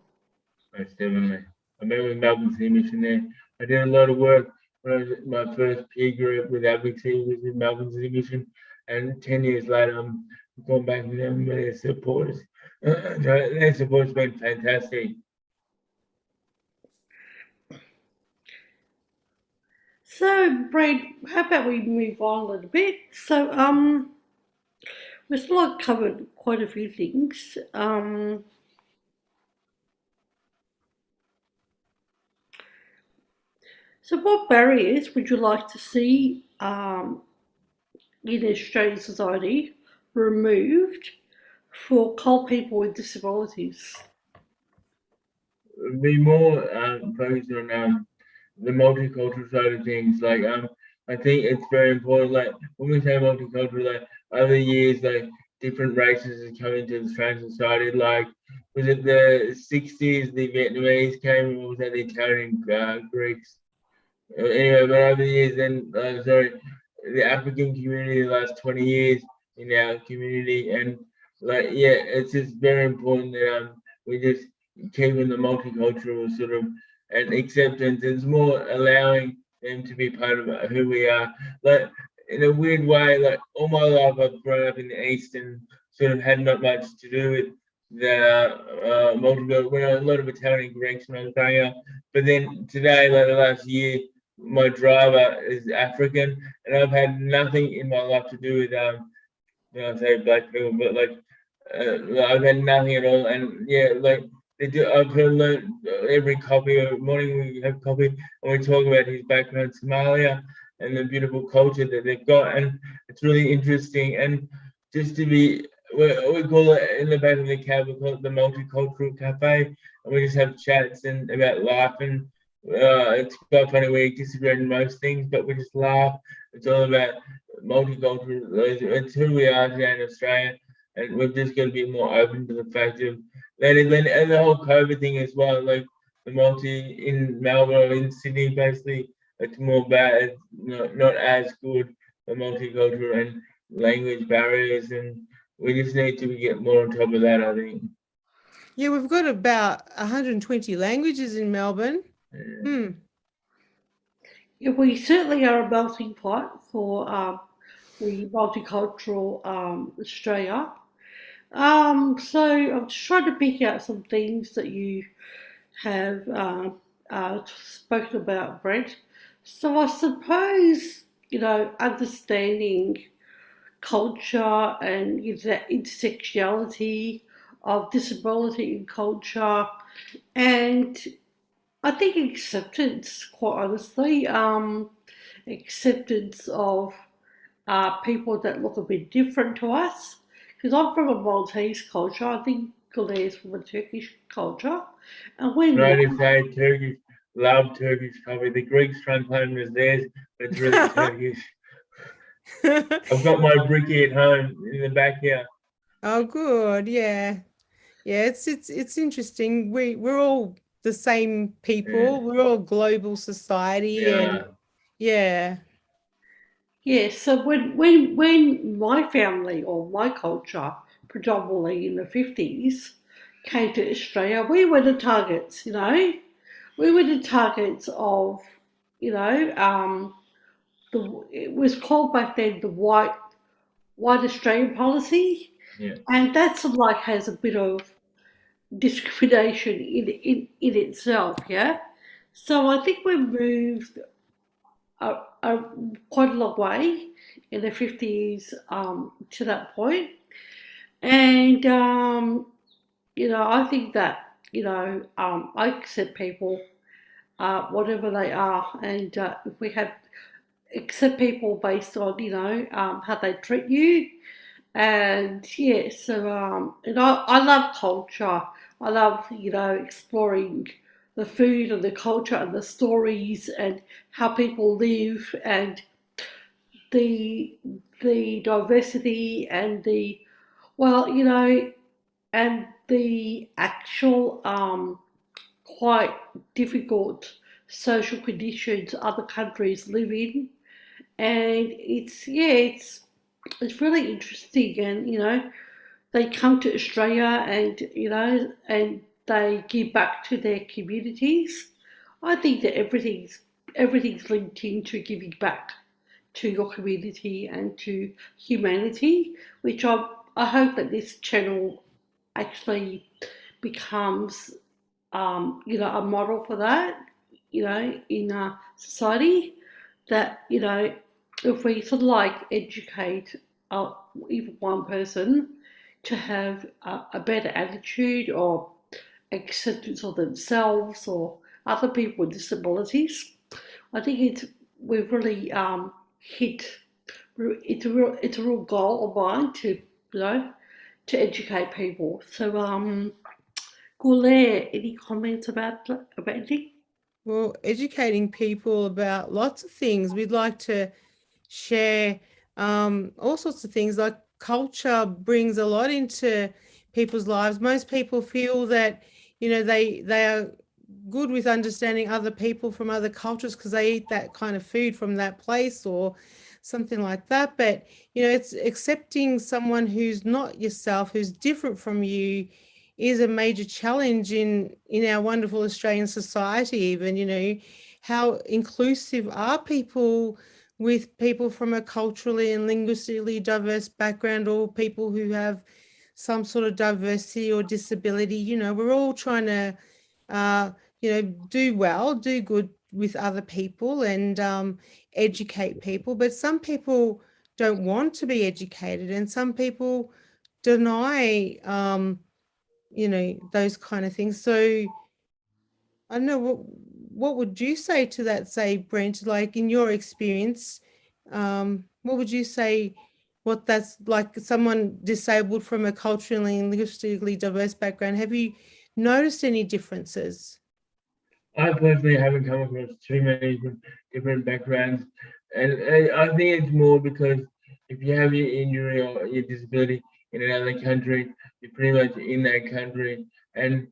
S3: Most definitely. I met with Melbourne City Mission there. I did a lot of work when I was at my first peer group with advocacy was in Melbourne City Mission, and 10 years later, I'm going back with them and their supporters. Their support's been fantastic.
S1: So, Brad, how about we move on a little bit? So, we've still covered quite a few things. So, what barriers would you like to see in Australian society removed for people with disabilities?
S3: Be more focused on the multicultural side of things. Like I think it's very important. Like when we say multicultural, like over the years, like different races have come into the Australian society. Like was it the 60s the Vietnamese came, or was that the Italian Greeks? Anyway, but over the years, then sorry, the African community the last 20 years in our community, and like yeah, it's just very important that we just keeping the multicultural sort of and acceptance. It's more allowing them to be part of who we are. Like in a weird way, like all my life I've grown up in the East and sort of had not much to do with the multicultural. When a lot of Italian Greeks when I was growing up, but then today, like the last year, my driver is African, and I've had nothing in my life to do with I say black people, but like I've had nothing at all, and yeah, like they do. I've learned every copy. Morning we have coffee, and we talk about his background, Somalia, and the beautiful culture that they've got, and it's really interesting. And just to be, we call it in the back of the cab, we call it the multicultural cafe, and we just have chats and about life and. It's quite funny. We disagree on most things, but we just laugh. It's all about multicultural. It's who we are here in Australia, and we've just got to be more open to the fact of that. And the whole COVID thing as well. Like the multi in Melbourne, in Sydney, basically, it's more bad. It's not as good. The multicultural and language barriers, and we just need to get more on top of that. I think.
S2: Yeah, we've got about 120 languages in Melbourne.
S1: Yeah, we certainly are a melting pot for the multicultural Australia. So I'm just trying to pick out some things that you have spoken about, Brent. So I suppose, understanding culture and the intersectionality of disability in culture, and I think acceptance, quite honestly, acceptance of people that look a bit different to us. Because I'm from a Maltese culture, I think Guler's from a Turkish culture, and when
S3: Right, if they Turkish, love Turkish coffee. The Greeks try and claim it as theirs, but it's really Turkish. I've got my bricky at home in the back here.
S2: Oh, good. Yeah. Yeah, it's interesting. We're all the same people. We're all global society, and yeah.
S1: yeah, so when my family or my culture, predominantly in the 50s, came to Australia, we were the targets, We were the targets of, it was called back then the white Australian policy.
S3: Yeah.
S1: And that's like has a bit of discrimination in itself, yeah? So I think we moved quite a long way in the 50s to that point. And, I think that, I accept people, whatever they are. And if we have accept people based on, how they treat you. And yeah, so, I love culture. I love, exploring the food and the culture and the stories and how people live and the diversity and and the actual quite difficult social conditions other countries live in. And it's really interesting. And they come to Australia and and they give back to their communities. I think that everything's linked into giving back to your community and to humanity, which I hope that this channel actually becomes a model for that, in our society. That if we sort of like educate even one person to have a better attitude or acceptance of themselves or other people with disabilities, I think we've really hit. It's a real goal of mine to to educate people. So, Guler, any comments about anything?
S2: Well, educating people about lots of things. We'd like to share all sorts of things. Like culture brings a lot into people's lives. Most people feel that, they are good with understanding other people from other cultures because they eat that kind of food from that place or something like that. But, it's accepting someone who's not yourself, who's different from you, is a major challenge in our wonderful Australian society. Even, how inclusive are people with people from a culturally and linguistically diverse background, or people who have some sort of diversity or disability? We're all trying to uh, do good with other people and educate people. But some people don't want to be educated, and some people deny those kind of things. So I don't know, what would you say to that, say, Brent, like in your experience, what would you say what that's like, someone disabled from a culturally and linguistically diverse background? Have you noticed any differences?
S3: I personally haven't come across too many different backgrounds, and I think it's more because if you have your injury or your disability in another country, you're pretty much in that country. And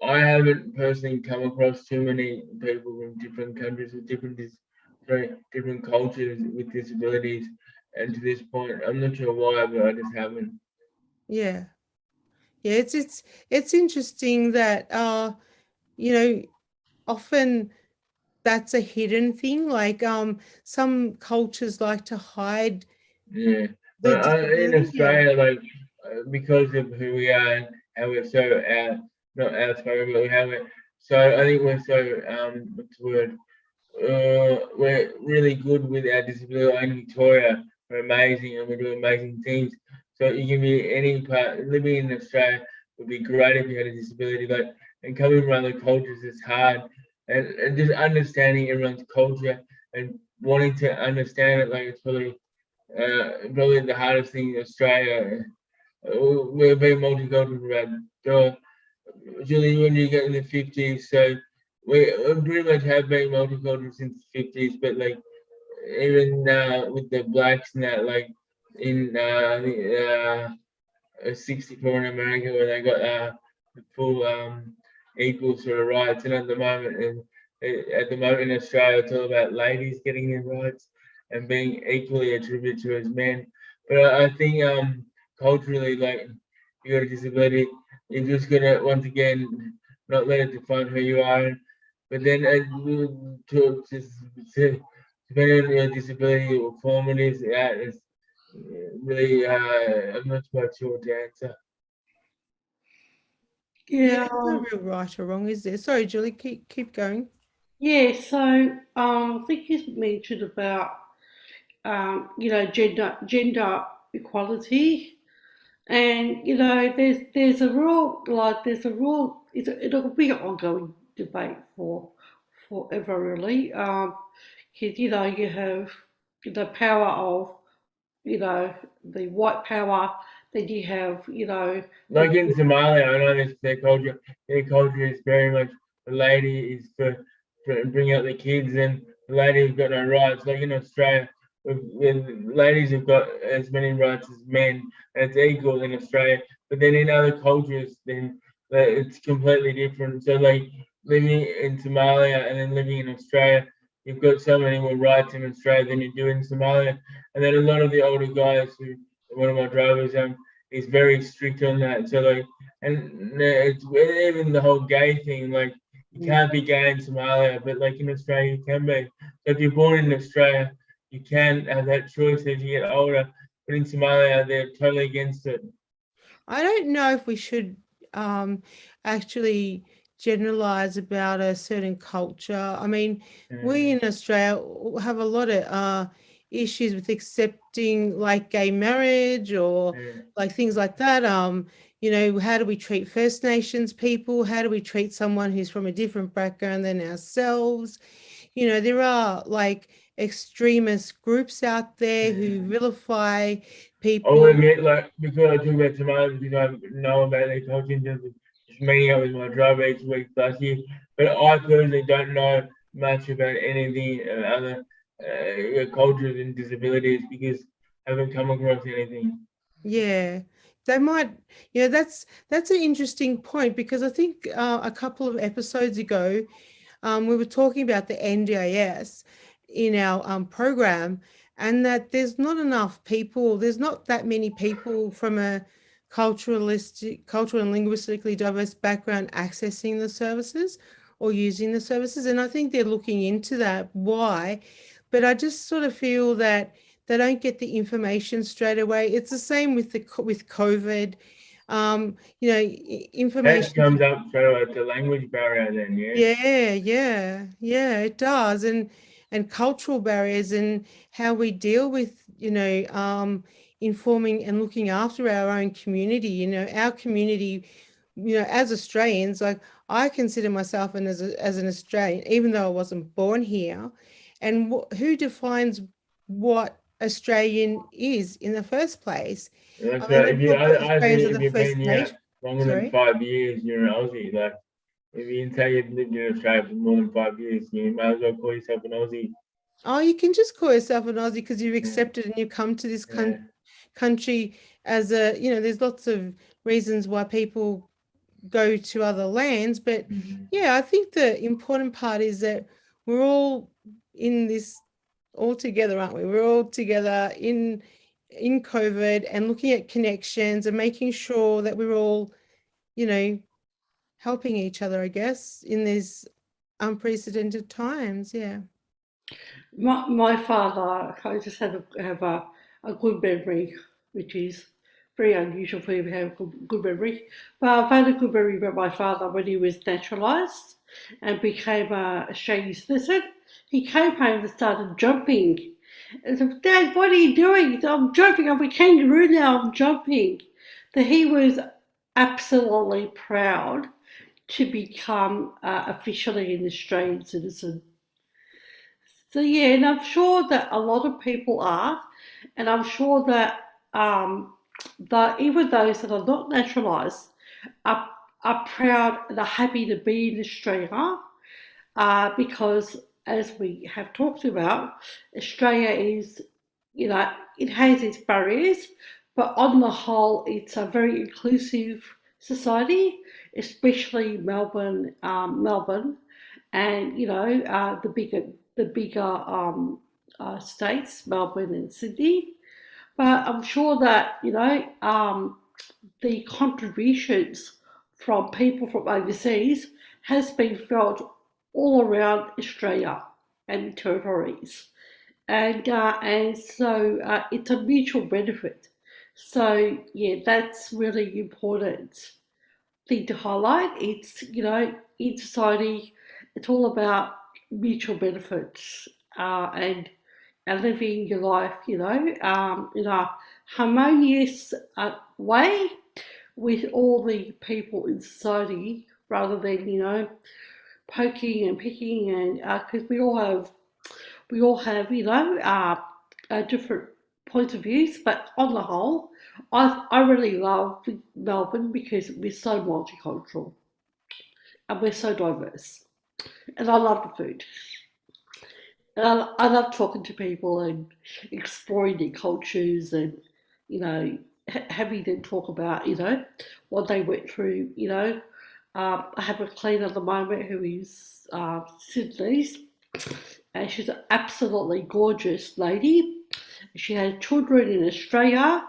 S3: I haven't personally come across too many people from different countries with different cultures with disabilities. And to this point, I'm not sure why, but I just haven't.
S2: Yeah. Yeah, it's interesting that you know, often that's a hidden thing. Like some cultures like to hide
S3: Yeah,
S2: the
S3: but in
S2: disability. Yeah.
S3: Australia, like because of who we are and how we're so not outspoken, but how we're so I think we're so what's the word? We're really good with our disability. Like in Victoria, we're amazing and we do amazing things. So you can be any part. Living in Australia would be great if you had a disability, but and coming from other cultures is hard. And just understanding everyone's culture and wanting to understand it, like it's probably the hardest thing in Australia. We're very multicultural about Julie, when you get in the 50s, so we pretty much have been multicultural since the 50s, but like even with the blacks and that, like in I think 64 in America where they got the full equal sort of rights, and at the moment in Australia it's all about ladies getting their rights and being equally attributed to as men. But I think culturally, like if you got a disability, you're just gonna once again not let it define who you are. But then to depending on your disability or form it is, it's really I'm not quite sure to answer.
S2: Yeah,
S1: Yeah,
S2: there's no real right or wrong, is there? Sorry, Julie, keep going.
S1: yeah. So I think you mentioned about gender equality, and there's a real it'll be an ongoing debate for forever really. 'Cause, you have the power of the white power, then you have the
S3: Like in Somalia, I know this their culture. Their culture is very much the lady is for bring out the kids, and the lady has got no rights. Like in Australia, with ladies have got as many rights as men, and it's equal in Australia. But then in other cultures, then it's completely different. So like living in Somalia and then living in Australia, you've got so many more rights in Australia than you do in Somalia. And then a lot of the older guys who one of my drivers is very strict on that. So like, and it's even the whole gay thing. Like, you can't be gay in Somalia, but like in Australia, you can be. So if you're born in Australia, you can have that choice as you get older. But in Somalia, they're totally against it.
S2: I don't know if we should actually generalize about a certain culture. I mean, we in Australia have a lot of issues with accepting like gay marriage or
S3: Yeah.
S2: like things like that. How do we treat First Nations people? How do we treat someone who's from a different background than ourselves? There are like extremist groups out there who vilify
S3: I'll
S2: people.
S3: admit, like, because I talk about Somalia, because I know about their culture in terms of just meeting up with my driver each week last year, but I personally don't know much about anything other cultures and disabilities because I haven't come across anything.
S2: Yeah, they might. Yeah, that's an interesting point, because I think a couple of episodes ago, we were talking about the NDIS in our program, and that there's not enough people. There's not that many people from a cultural and linguistically diverse background accessing the services or using the services, and I think they're looking into that. Why? But I just sort of feel that they don't get the information straight away. It's the same with with COVID.
S3: That
S2: Information.
S3: comes up straight away, the language barrier then,
S2: Yeah, it does. And cultural barriers and how we deal with, informing and looking after our own community, our community, as Australians, like I consider myself as an Australian, even though I wasn't born here. And who defines what Australian is in the first place?
S3: That's
S2: I mean,
S3: right.
S2: they
S3: If you,
S2: look at
S3: I
S2: Australians
S3: think
S2: are
S3: if
S2: the
S3: you've
S2: First
S3: been here
S2: Nation.
S3: longer than
S2: Sorry?
S3: 5 years, you're an Aussie. Like, if you can say you've lived in Australia for more than 5 years, you might as well call yourself an Aussie.
S2: Oh, you can just call yourself an Aussie because you've
S3: Yeah.
S2: accepted and you've come to this
S3: Yeah.
S2: country as there's lots of reasons why people go to other lands. But
S3: Mhm.
S2: yeah, I think the important part is that we're all in this all together, aren't we? We're all together in COVID and looking at connections and making sure that we're all, helping each other, I guess, in these unprecedented times. Yeah.
S1: My father, I just have a good memory, which is very unusual for him to have a good memory. But I've had a good memory about my father when he was naturalised and became a Australian citizen. He came home and started jumping. And I said, Dad, what are you doing? He said, I'm jumping. I'm a kangaroo now. I'm jumping. That he was absolutely proud to become officially an Australian citizen. So yeah, and I'm sure that a lot of people are, and I'm sure that that even those that are not naturalised are are proud and are happy to be in Australia because, as we have talked about, Australia is, it has its barriers, but on the whole, it's a very inclusive society, especially Melbourne, and the bigger states, Melbourne and Sydney. But I'm sure that the contributions from people from overseas has been felt all around Australia and territories, and so it's a mutual benefit. So yeah, that's really important thing to highlight. It's in society, it's all about mutual benefits and living your life, in a harmonious way with all the people in society, rather than poking and picking, and because we all have different points of views, but on the whole, I really love Melbourne because we're so multicultural and we're so diverse, and I love the food. And I love talking to people and exploring their cultures and, having them talk about, what they went through, I have a cleaner at the moment who is Sydney's, and she's an absolutely gorgeous lady. She had children in Australia,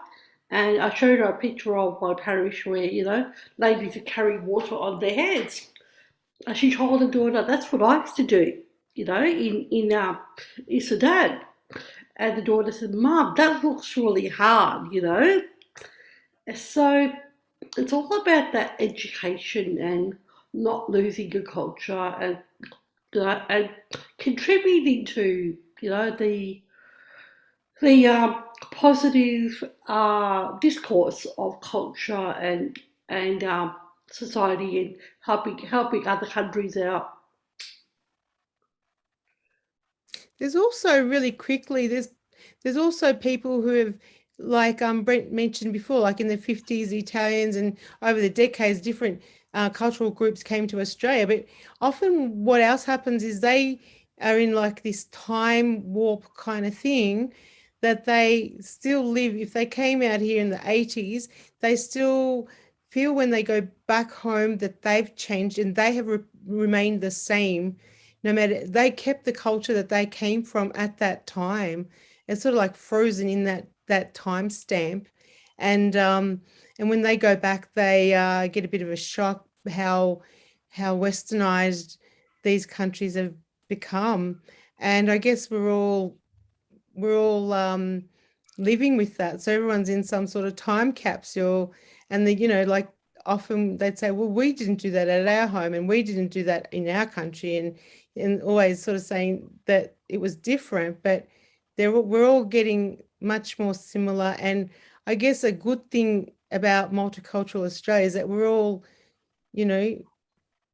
S1: and I showed her a picture of my parish where, ladies are carrying water on their heads. And she told her daughter, that's what I used to do, in Sudan. And the daughter said, Mum, that looks really hard. So it's all about that education and not losing your culture and contributing to, the positive discourse of culture and society, and helping other countries out.
S2: There's also really quickly, there's also people who have, like Brent mentioned before, like in the 50s, the Italians, and over the decades, different cultural groups came to Australia. But often what else happens is they are in like this time warp kind of thing, that they still live. If they came out here in the 80s, they still feel when they go back home that they've changed and they have remained the same. No matter, they kept the culture that they came from at that time. It's sort of like frozen in that time stamp. And when they go back, they get a bit of a shock how westernized these countries have become. And I guess we're all living with that. So everyone's in some sort of time capsule, and like often they'd say, well, we didn't do that at our home, and we didn't do that in our country, and always sort of saying that it was different, but we're all getting much more similar. And I guess a good thing about multicultural Australia is that we're all,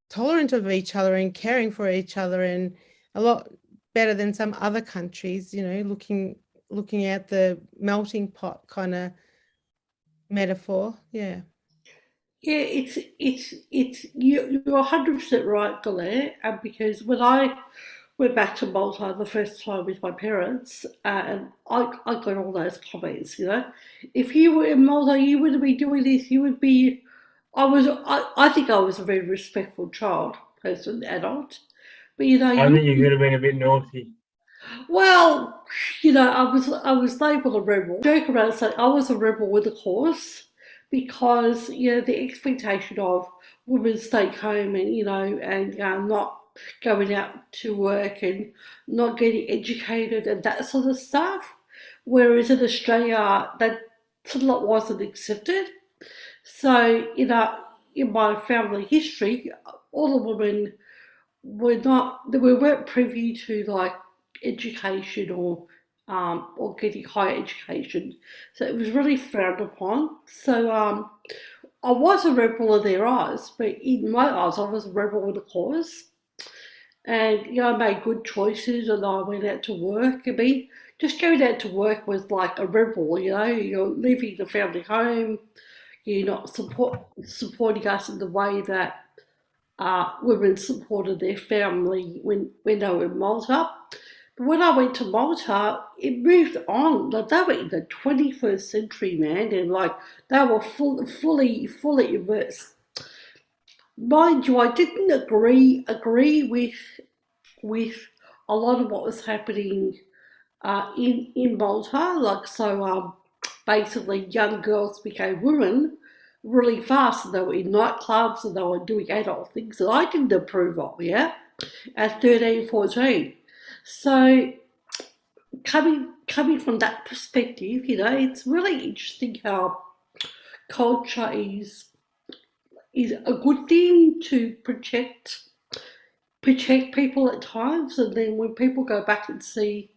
S2: tolerant of each other and caring for each other, and a lot better than some other countries, looking at the melting pot kind of metaphor. Yeah.
S1: Yeah, it's you're 100% right, Guler. Because when I went back to Malta the first time with my parents, and I got all those comments, if you were in Malta, you wouldn't be doing this. You would be. I think I was a very respectful child, person, adult, but
S3: I think you could have been a bit naughty.
S1: well, I was labelled a rebel. Joke around and say I was a rebel with a cause, because the expectation of women staying home and not going out to work and not getting educated and that sort of stuff. Whereas in Australia, that sort of wasn't accepted. So in my family history, all the women we weren't privy to like education or getting higher education, so it was really frowned upon. So I was a rebel in their eyes, but in my eyes, I was a rebel with a cause. And I made good choices, and I went out to work. I mean, just going out to work was like a rebel. You're leaving the family home. You're not supporting us in the way that women supported their family when they were in Malta. But when I went to Malta, it moved on. Like, they were in the 21st century, man, and like they were fully immersed. Mind you, I didn't agree with a lot of what was happening in Malta. Like, so basically, young girls became women really fast, and they were in nightclubs and they were doing adult things that I didn't approve of, yeah, at 13, 14. So coming from that perspective, it's really interesting how culture is a good thing to protect people at times, and then when people go back and see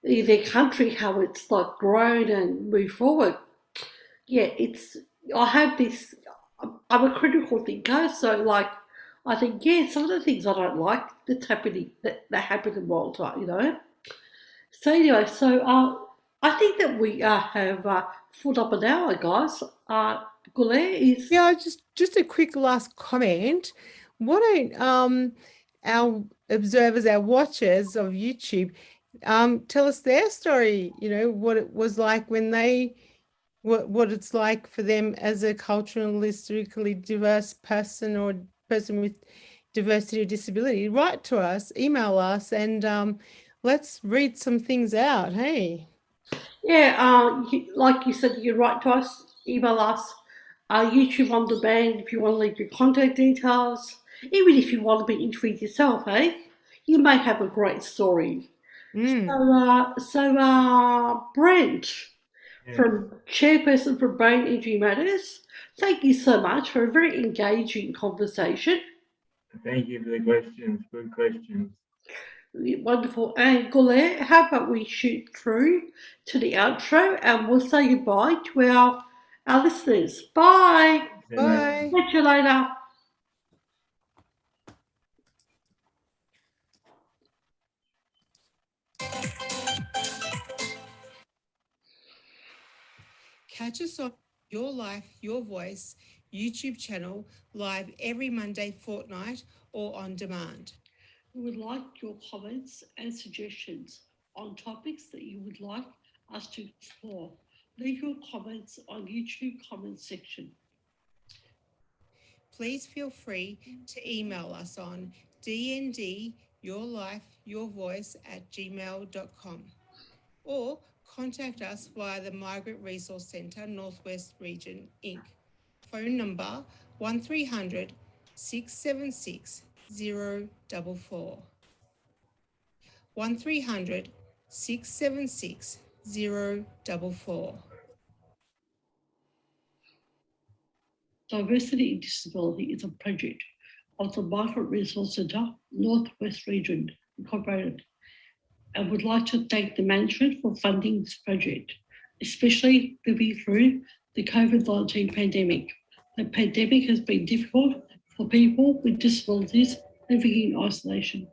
S1: their country, how it's like grown and moved forward. Yeah, I have this. I'm a critical thinker, so like I think, yeah, some of the things I don't like that's happening that happen in Malta. So anyway, so I think that we have filled up an hour, guys. Guler is.
S2: Yeah, just a quick last comment. Why don't our observers, our watchers of YouTube, tell us their story, what it was like when what it's like for them as a culturally, historically diverse person or person with diversity or disability. Write to us, email us, and let's read some things out. Hey.
S1: Yeah, like you said, you can write to us, email us, YouTube on demand if you want to leave your contact details. Even if you want to be interviewed yourself, you may have a great story. So Brent,
S3: Yeah.
S1: from Chairperson for Brain Injury Matters, thank you so much for a very engaging conversation.
S3: Thank you for the questions. Good questions.
S1: Wonderful. And Guler, how about we shoot through to the outro and we'll say goodbye to our listeners. Bye.
S3: See you later.
S2: Bye.
S1: Catch you later.
S2: Catch us on Your Life, Your Voice YouTube channel live every Monday fortnight or on demand.
S1: We would like your comments and suggestions on topics that you would like us to explore. Leave your comments on YouTube comments section.
S2: Please feel free to email us on dndyourlifeyourvoice@gmail.com or contact us via the Migrant Resource Centre Northwest Region Inc. Phone number 1300 676 044. 1300 676 044.
S1: Diversity in Disability is a project of the Migrant Resource Centre Northwest Region Incorporated, and would like to thank the management for funding this project, especially living through the COVID-19 pandemic. The pandemic has been difficult for people with disabilities living in isolation.